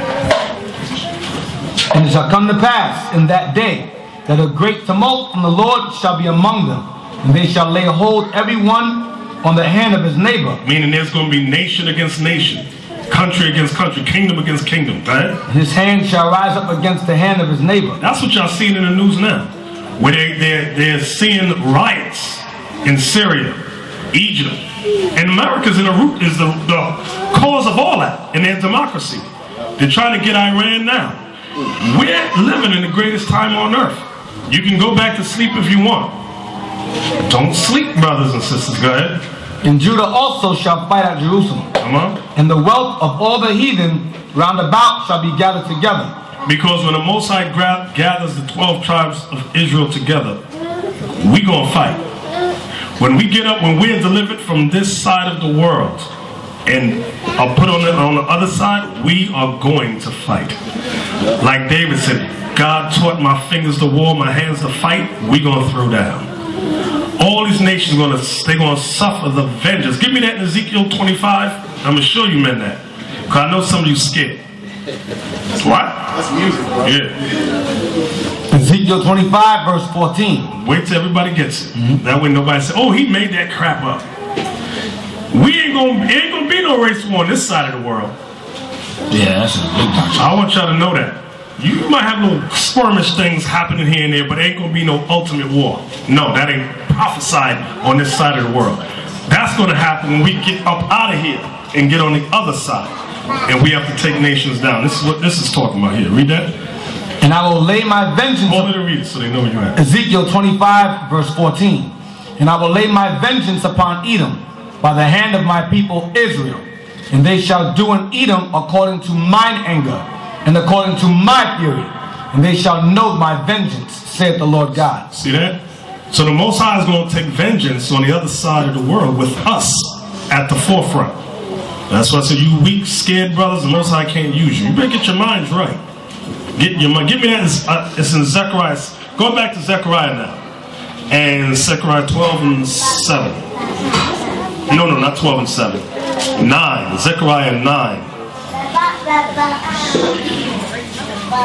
And it shall come to pass in that day that a great tumult from the Lord shall be among them, and they shall lay hold every one on the hand of his neighbor. Meaning there's going to be nation against nation, country against country, kingdom against kingdom. Right? His hand shall rise up against the hand of his neighbor. That's what y'all seeing in the news now, where they're seeing riots in Syria, Egypt, and America's in the root is the cause of all that in their democracy. They're trying to get Iran now. We're living in the greatest time on earth. You can go back to sleep if you want. Don't sleep, brothers and sisters. Go ahead. And Judah also shall fight at Jerusalem. Come on. And the wealth of all the heathen round about shall be gathered together. Because when the Most High gathers the 12 tribes of Israel together, we gonna fight. When we get up, when we're delivered from this side of the world and are put on the other side, we are going to fight. Like David said, God taught my fingers to war, my hands to fight. We gonna throw down. All these nations they're gonna suffer the vengeance. Give me that in Ezekiel 25. I'm gonna show you men that. Because I know some of you scared. What? That's music, bro. Yeah. Ezekiel 25 verse 14. Wait till everybody gets it. That way nobody say, oh, he made that crap up. It ain't gonna be no race war on this side of the world. Yeah, that's a big doctrine. I want y'all to know that. You might have little skirmish things happening here and there, but it ain't gonna be no ultimate war. No, that ain't prophesied on this side of the world. That's gonna happen when we get up out of here and get on the other side. And we have to take nations down. This is what this is talking about here. Read that. And I will lay my vengeance. Hold it and read it so they know where you're at. Ezekiel 25 verse 14. And I will lay my vengeance upon Edom by the hand of my people Israel, And they shall do in Edom according to mine anger, and according to my fury. And they shall know my vengeance, saith the Lord God. See that? So the Most High is going to take vengeance on the other side of the world with us at the forefront. That's why I said, you weak, scared brothers, the Most High can't use you. You better get your minds right. Get your mind. Give me that. It's in Zechariah. Go back to Zechariah now. And Zechariah 12 and 7. No, not 12 and 7. 9. Zechariah 9.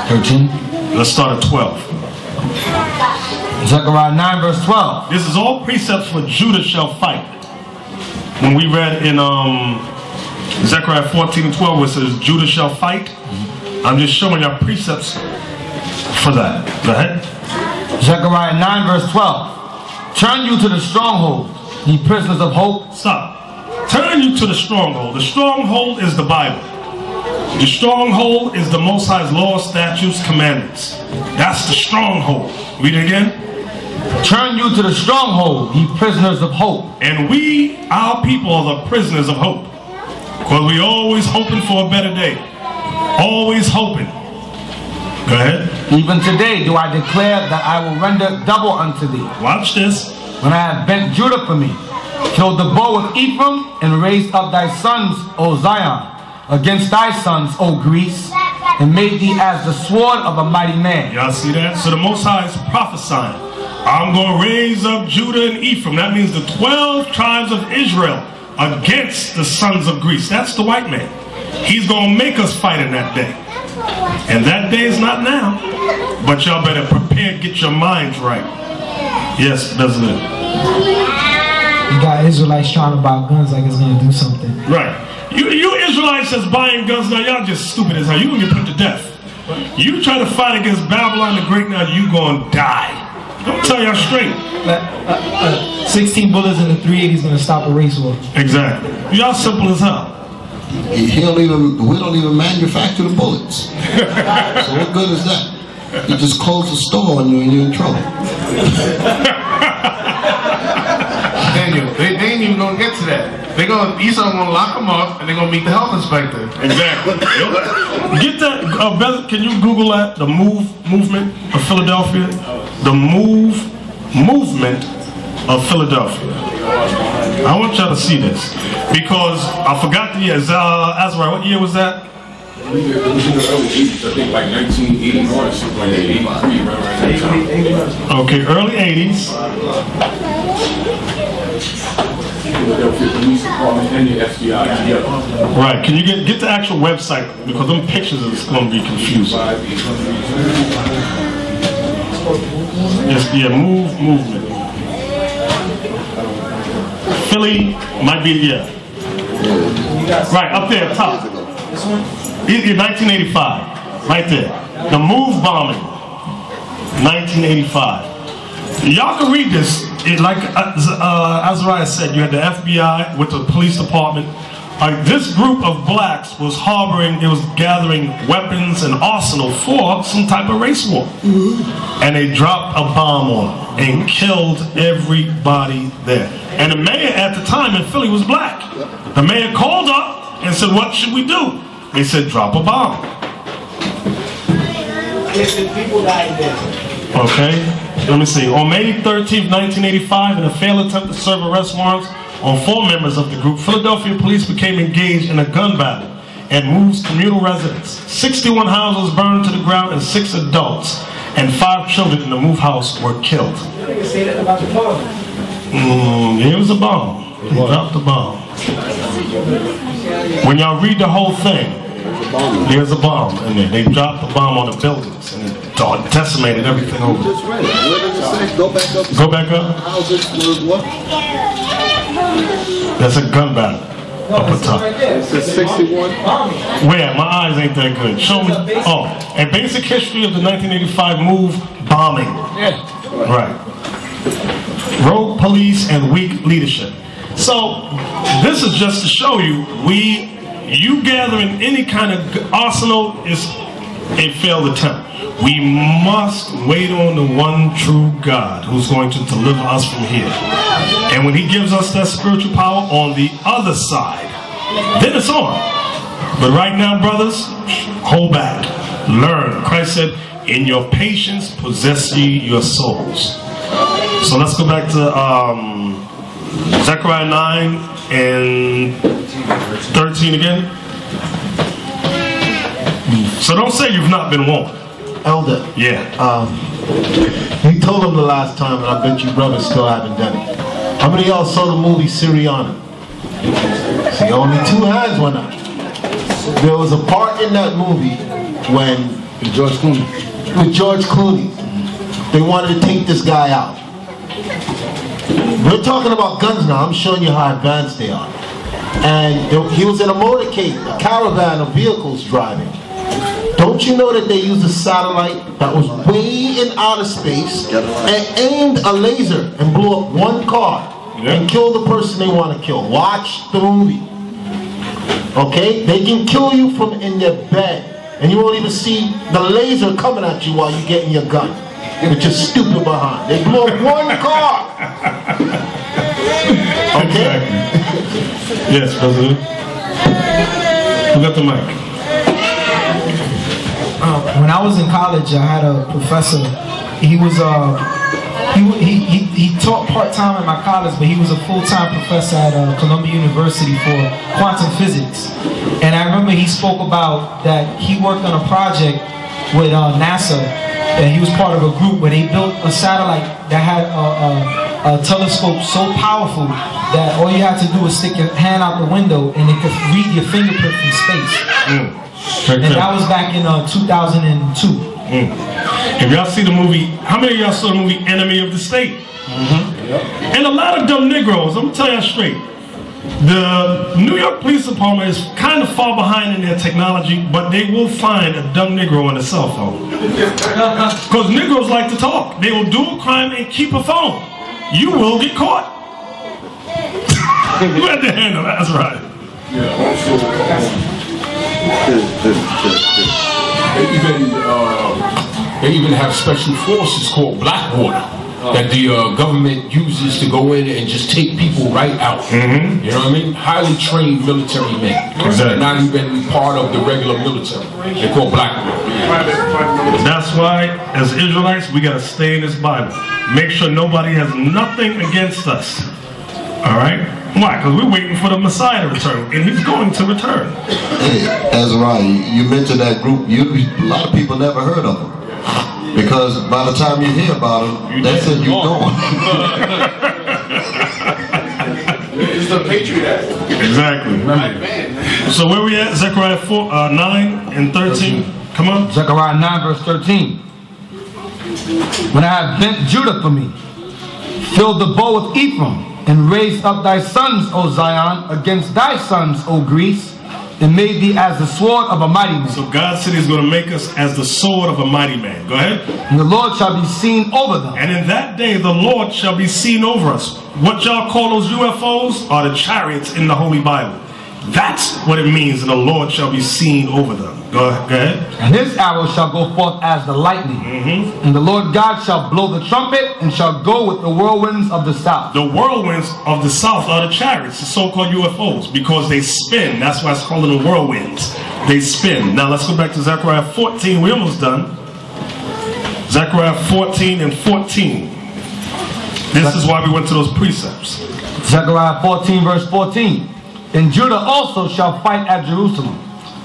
13. Let's start at 12. Zechariah 9 verse 12. This is all precepts for Judah shall fight. When we read in Zechariah 14 and 12 where it says Judah shall fight, I'm just showing you precepts for that. Go ahead. Zechariah 9 verse 12. Turn you to the stronghold, ye prisoners of hope. Stop. Turn you to the stronghold. The stronghold is the Bible. The stronghold is the Most High's laws, statutes, commandments. That's the stronghold. Read it again. Turn you to the stronghold, ye prisoners of hope. And we, our people, are the prisoners of hope. Because we're always hoping for a better day. Always hoping. Go ahead. Even today do I declare that I will render double unto thee. Watch this. When I have bent Judah for me, killed the bow of Ephraim, and raised up thy sons, O Zion, against thy sons, O Greece, and made thee as the sword of a mighty man. Y'all see that? So the Most High is prophesying. I'm going to raise up Judah and Ephraim. That means the 12 tribes of Israel against the sons of Greece. That's the white man. He's going to make us fight in that day. And that day is not now. But y'all better prepare, get your minds right. Yes, doesn't it? You got Israelites trying to buy guns like it's going to do something. Right. You Israelites that's buying guns now, y'all just stupid as hell. You going to get put to death. You try to fight against Babylon the Great now, you going to die. I'm tell y'all straight. 16 bullets in the 380 is going to stop a race war. Exactly. Y'all simple as hell. We don't even manufacture the bullets. So what good is that? You just close the store on you and you're in trouble. Daniel, they ain't even gonna get to that. Esau's gonna lock them up and they're gonna meet the health inspector. Exactly. Get that. Can you Google that? The movement of Philadelphia. The movement of Philadelphia. I want y'all to see this because I forgot the year. Azariah, what year was that? It was in the early 80s, I think like 1981 or something like that, 83, around that time. Okay, early 80s. Philadelphia Police Department and the FBI together. Right, can you get the actual website because them pictures is going to be confusing. Yes, yeah, movement. Philly might be, yeah. Right, up there, top. 1985, right there. The Move bombing, 1985. Y'all can read this. Like Azariah said, you had the FBI with the police department. This group of blacks was gathering weapons and arsenal for some type of race war. And they dropped a bomb on them and killed everybody there. And the mayor at the time in Philly was black. The mayor called up and said, what should we do? They said, drop a bomb. People died there. Okay, let me see. On May 13th, 1985, in a failed attempt to serve arrest warrants on 4 members of the group, Philadelphia police became engaged in a gun battle and Move's communal residence. 61 houses burned to the ground and 6 adults and 5 children in the Move house were killed. It was a bomb. He dropped the bomb. When y'all read the whole thing, there's a bomb in there. They dropped the bomb on the buildings and it decimated everything over. Just read it. Where does it say? Go back up. Go back up. Houses was what? That's a gun battle. Up at top. It says 61. Where? My eyes ain't that good. Show me. Oh, a basic history of the 1985 Move bombing. Yeah. Right. Rogue police and weak leadership. So this is just to show you, you gathering any kind of arsenal is a failed attempt. We must wait on the one true God who's going to deliver us from here. And when he gives us that spiritual power on the other side, then it's on. But right now, brothers, hold back. Learn. Christ said, in your patience possess ye your souls. So let's go back to Zechariah 9 and 13 again. So don't say you've not been warned. Elder. Yeah. You told him the last time, and I bet you brothers still haven't done it. How many of y'all saw the movie Syriana? See, only 2 hands went up. There was a part in that movie when with George Clooney, they wanted to take this guy out. We're talking about guns now. I'm showing you how advanced they are. And he was in a motorcade, a caravan of vehicles driving. Don't you know that they used a satellite that was way in outer space and aimed a laser and blew up one car and killed the person they want to kill? Watch the movie. Okay? They can kill you from in their bed and you won't even see the laser coming at you while you're getting your gun. With your stupid behind. They blew up one car. Okay? Exactly. Yes, President. Who got the mic? When I was in college, I had a professor. He was he taught part-time at my college, but he was a full-time professor at Columbia University for quantum physics. And I remember he spoke about that he worked on a project with NASA, and he was part of a group where they built a satellite that had a telescope so powerful that all you had to do was stick your hand out the window and it could read your fingerprint from space. And that was back in 2002. If y'all see the movie, how many of y'all saw the movie Enemy of the State? And a lot of dumb Negroes, I'm telling you straight, the New York Police Department is kind of far behind in their technology, but they will find a dumb Negro on a cell phone. Because Negroes like to talk. They will do a crime and keep a phone. You will get caught. You had to handle that, that's right. They even have special forces called Blackwater that the government uses to go in and just take people right out. You know what I mean? Highly trained military men. Exactly. Not even part of the regular military. They're called Blackwater. That's why, as Israelites, we got to stay in this Bible. Make sure nobody has nothing against us. All right? Why? Because we're waiting for the Messiah to return, and he's going to return. Hey, Azariah, you mentioned that group. A lot of people never heard of them. Because by the time you hear about them, they said you're gone. It's the Patriot Act. Exactly. So where we at? Zechariah 9 and 13. Come on. Zechariah 9 verse 13. When I have bent Judah for me, filled the bow with Ephraim, and raised up thy sons, O Zion, against thy sons, O Greece, and made thee as the sword of a mighty man. So God said he's going to make us as the sword of a mighty man. Go ahead. And the Lord shall be seen over them. And in that day the Lord shall be seen over us. What y'all call those UFOs are the chariots in the Holy Bible. That's what it means, and the Lord shall be seen over them. Go ahead. And his arrow shall go forth as the lightning. And the Lord God shall blow the trumpet and shall go with the whirlwinds of the south. The whirlwinds of the south are the chariots, the so-called UFOs, because they spin. That's why it's called them whirlwinds. They spin. Now let's go back to Zechariah 14. We're almost done. Zechariah 14 and 14. This is why we went to those precepts. Zechariah 14 verse 14. And Judah also shall fight at Jerusalem,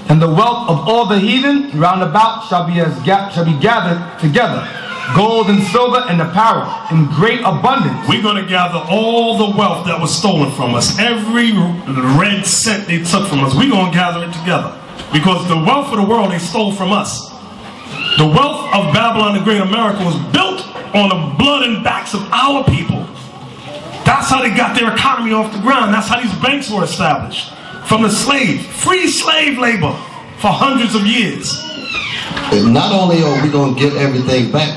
and the wealth of all the heathen round about shall be gathered together, gold and silver and apparel in great abundance. We're going to gather all the wealth that was stolen from us. Every red cent they took from us, we're going to gather it together. Because the wealth of the world they stole from us. The wealth of Babylon the Great America was built on the blood and backs of our people. That's how they got their economy off the ground. That's how these banks were established. From the free slave labor for hundreds of years. And not only are we going to get everything back,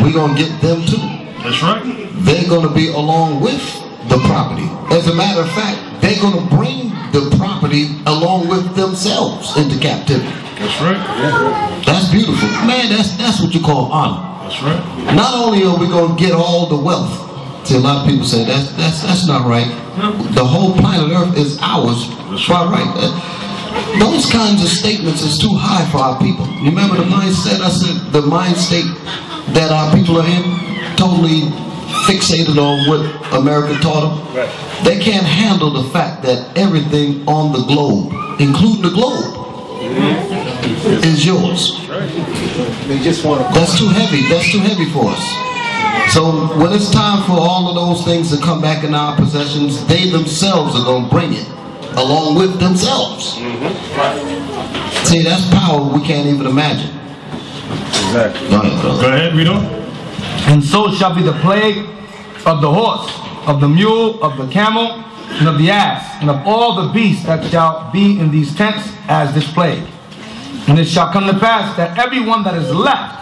we're going to get them too. That's right. They're going to be along with the property. As a matter of fact, they're going to bring the property along with themselves into captivity. That's right. Yeah. That's beautiful. Man, that's what you call honor. That's right. Not only are we going to get all the wealth, see, a lot of people say that's not right. The whole planet Earth is ours All right. Those kinds of statements is too high for our people. You remember the mindset? I said the mind state that our people are in, totally fixated on what America taught them. Right. They can't handle the fact that everything on the globe, including the globe, is yours. They just want to. That's too heavy. That's too heavy for us. So when it's time for all of those things to come back in our possessions, they themselves are going to bring it along with themselves. See, that's power we can't even imagine. Exactly. Go ahead, brother. Go ahead, read on. And so shall be the plague of the horse, of the mule, of the camel, and of the ass, and of all the beasts that shall be in these tents as this plague. And it shall come to pass that everyone that is left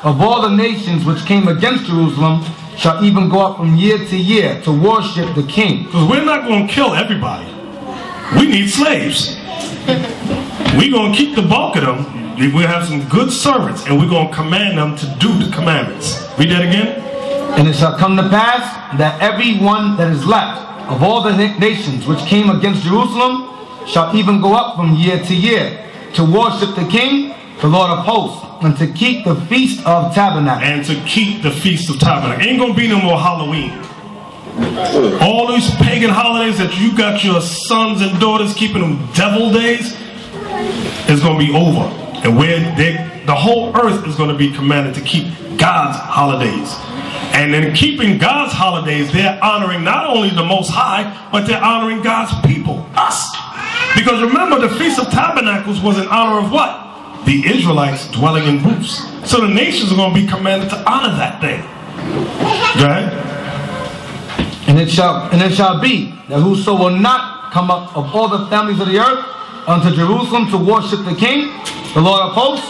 of all the nations which came against Jerusalem shall even go up from year to year to worship the king. Because we're not going to kill everybody. We need slaves. We're going to keep the bulk of them. We'll have some good servants, and we're going to command them to do the commandments. Read that again. And it shall come to pass that everyone that is left of all the nations which came against Jerusalem shall even go up from year to year to worship the king, the Lord of hosts, and to keep the feast of tabernacles. And to keep the feast of tabernacles. Ain't going to be no more Halloween. All these pagan holidays that you got your sons and daughters keeping them devil days is going to be over. And the whole earth is going to be commanded to keep God's holidays. And in keeping God's holidays, they're honoring not only the Most High, but they're honoring God's people, us. Because remember, the Feast of Tabernacles was in honor of what? The Israelites dwelling in booths. So the nations are going to be commanded to honor that thing. Go ahead. And it shall be that whoso will not come up of all the families of the earth unto Jerusalem to worship the king, the Lord of hosts,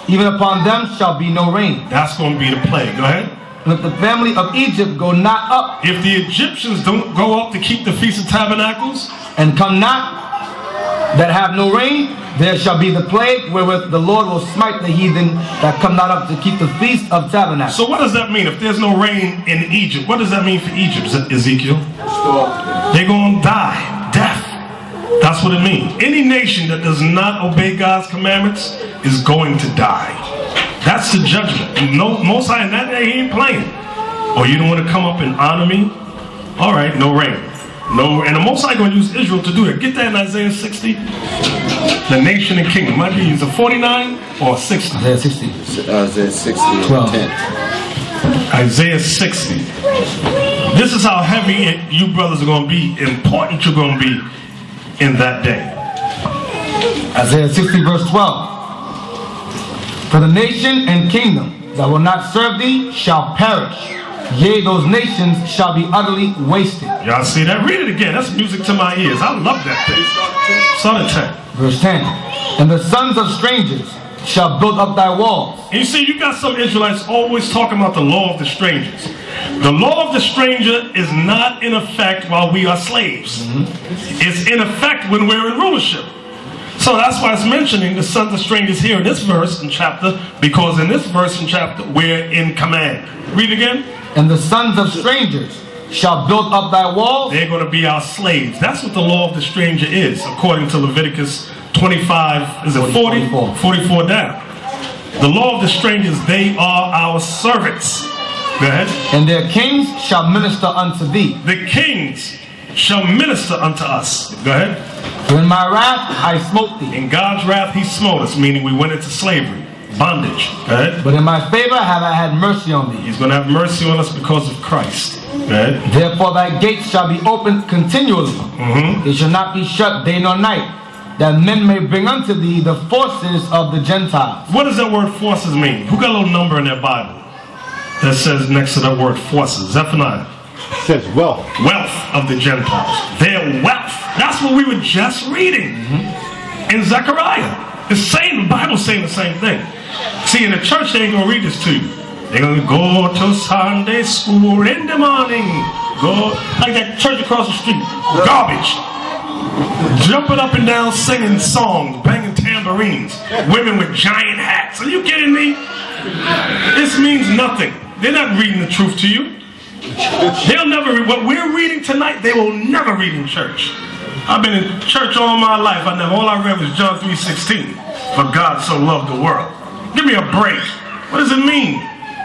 even upon them shall be no rain. That's going to be the plague. Go ahead. And if the family of Egypt go not up, if the Egyptians don't go up to keep the Feast of Tabernacles, and come not, that have no rain, there shall be the plague wherewith the Lord will smite the heathen that come not up to keep the Feast of Tabernacles. So what does that mean? If there's no rain in Egypt, what does that mean for Egypt, Ezekiel? They're going to die. Death. That's what it means. Any nation that does not obey God's commandments is going to die. That's the judgment. No, Most High in that day, he ain't playing. Oh, you don't want to come up and honor me? All right, no rain. No, and the Most High going to use Israel to do it. Get that in Isaiah 60. The nation and kingdom. Might be either 49 or 60. Isaiah 60. Isaiah 60. 12. 10. Isaiah 60. This is how heavy you brothers are going to be, important you're going to be in that day. Isaiah 60 verse 12. For the nation and kingdom that will not serve thee shall perish. Yea, those nations shall be utterly wasted. Y'all see that? Read it again. That's music to my ears. I love that thing. Son of 10. Verse 10. And the sons of strangers shall build up thy walls. And you see, you got some Israelites always talking about the law of the strangers. The law of the stranger is not in effect while we are slaves. It's in effect when we're in rulership. So that's why it's mentioning the sons of strangers here in this verse and chapter, because in this verse and chapter, we're in command. Read again. And the sons of strangers shall build up thy walls. They're going to be our slaves. That's what the law of the stranger is, according to Leviticus 25, is it 40? 44 down. The law of the strangers, they are our servants. Go ahead. And their kings shall minister unto thee. The kings shall minister unto us. Go ahead. For in my wrath I smote thee. In God's wrath he smote us, meaning we went into slavery, bondage. Go ahead. But in my favor have I had mercy on thee. He's going to have mercy on us because of Christ. Go ahead. Therefore thy gates shall be opened continually. They shall not be shut day nor night, that men may bring unto thee the forces of the Gentiles. What does that word forces mean? Who got a little number in their Bible that says next to that word forces? Zephaniah. It says wealth. Wealth of the Gentiles. Their wealth. That's what we were just reading in Zechariah. It's saying, the Bible's saying the same thing. See, in the church, they ain't going to read this to you. They're going to go to Sunday school in the morning. Go, like that church across the street. Garbage. Jumping up and down, singing songs, banging tambourines. Women with giant hats. Are you kidding me? This means nothing. They're not reading the truth to you. They'll never read what we're reading tonight. They will never read in church. I've been in church all my life. All I read was John 3:16. For God so loved the world. Give me a break. What does it mean?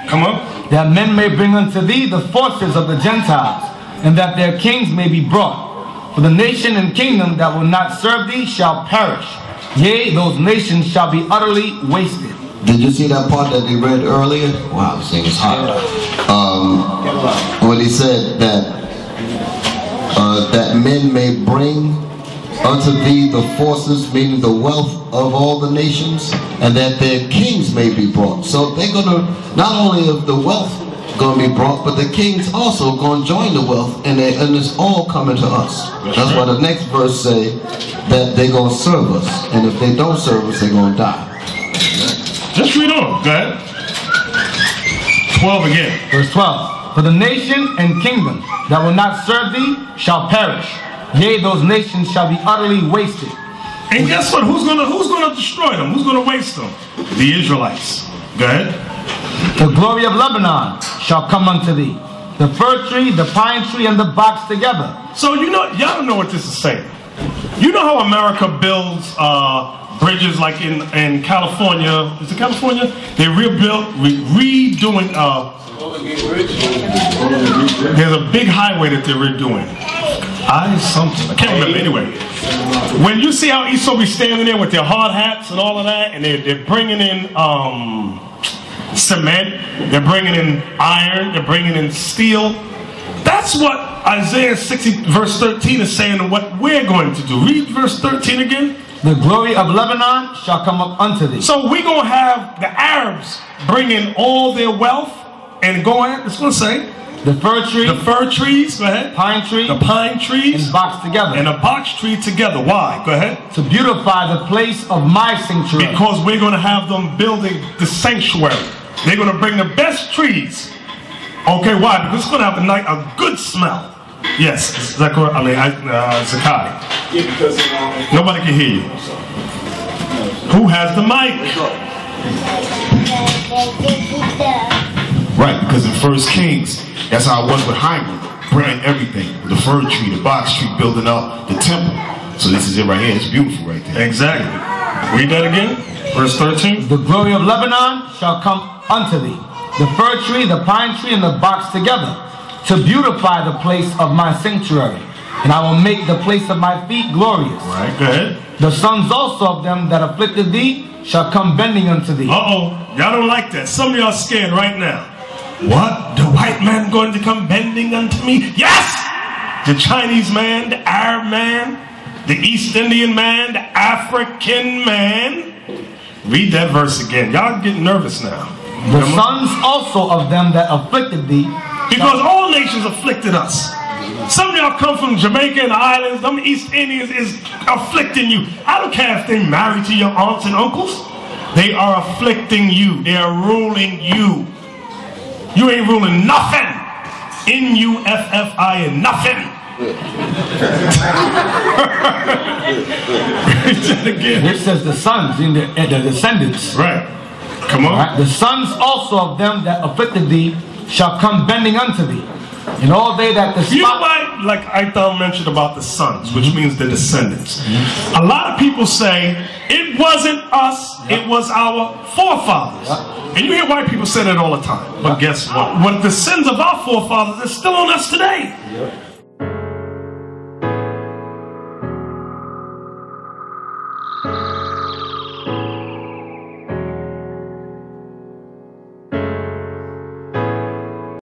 Come on. That men may bring unto thee the forces of the Gentiles, and that their kings may be brought. For the nation and kingdom that will not serve thee shall perish. Yea, those nations shall be utterly wasted. Did you see that part that they read earlier? Wow, this thing is hot. When he said that that men may bring unto thee the forces, meaning the wealth of all the nations, and that their kings may be brought. So they're going to, not only of the wealth going to be brought, but the kings also going to join the wealth, and it's all coming to us. That's why the next verse say that they're going to serve us, and if they don't serve us, they're going to die. Just read on. Go ahead. 12 again. Verse 12. For the nation and kingdom that will not serve thee shall perish. Yea, those nations shall be utterly wasted. And guess what? Who's gonna destroy them? Who's gonna waste them? The Israelites. Go ahead. The glory of Lebanon shall come unto thee. The fir tree, the pine tree, and the box together. So y'all don't know what this is saying. You know how America builds bridges like in California? Is it California? They redoing. There's a big highway that they're redoing. I can't remember. Anyway, when you see how Esau be standing there with their hard hats and all of that, and they're bringing in cement, they're bringing in iron, they're bringing in steel. That's what Isaiah 60 verse 13 is saying, and what we're going to do. Read verse 13 again. The glory of Lebanon shall come up unto thee. So we're going to have the Arabs bring in all their wealth and go ahead. It's going to say the fir tree, the fir trees, go ahead. Pine tree, the pine trees, and box together. And a box tree together. Why? Go ahead. To beautify the place of my sanctuary. Because we're going to have them building the sanctuary. They're going to bring the best trees. Okay, why? Because it's going to have a good smell. Yes, Zechariah. Zakai. Yeah, because nobody can hear you. Who has the mic? Right, because in First Kings, that's how it was with Hyman, bringing everything. The fir tree, the box tree, building up the temple. So this is it right here. It's beautiful right there. Exactly. Read that again. Verse 13. The glory of Lebanon shall come unto thee. The fir tree, the pine tree, and the box together, to beautify the place of my sanctuary. And I will make the place of my feet glorious. Right, go ahead. The sons also of them that afflicted thee shall come bending unto thee. Uh-oh. Y'all don't like that. Some of y'all scared right now. What? The white man going to come bending unto me? Yes! The Chinese man, the Arab man, the East Indian man, the African man. Read that verse again. Y'all getting nervous now. The sons also of them that afflicted thee. Because all nations afflicted us. Some of y'all come from Jamaica and the islands. Them East Indians is afflicting you. I don't care if they're married to your aunts and uncles. They are afflicting you. They are ruling you. You ain't ruling nothing. N-U-F-F-I-N. Nothing. It says the sons in the descendants. Right. Come on. Right. The sons also of them that afflicted thee shall come bending unto thee. And all they that despise. You know why? Like I thought mentioned about the sons, which means the descendants. A lot of people say it wasn't us, it was our forefathers. And you hear white people say that all the time. But guess what? What the sins of our forefathers is still on us today.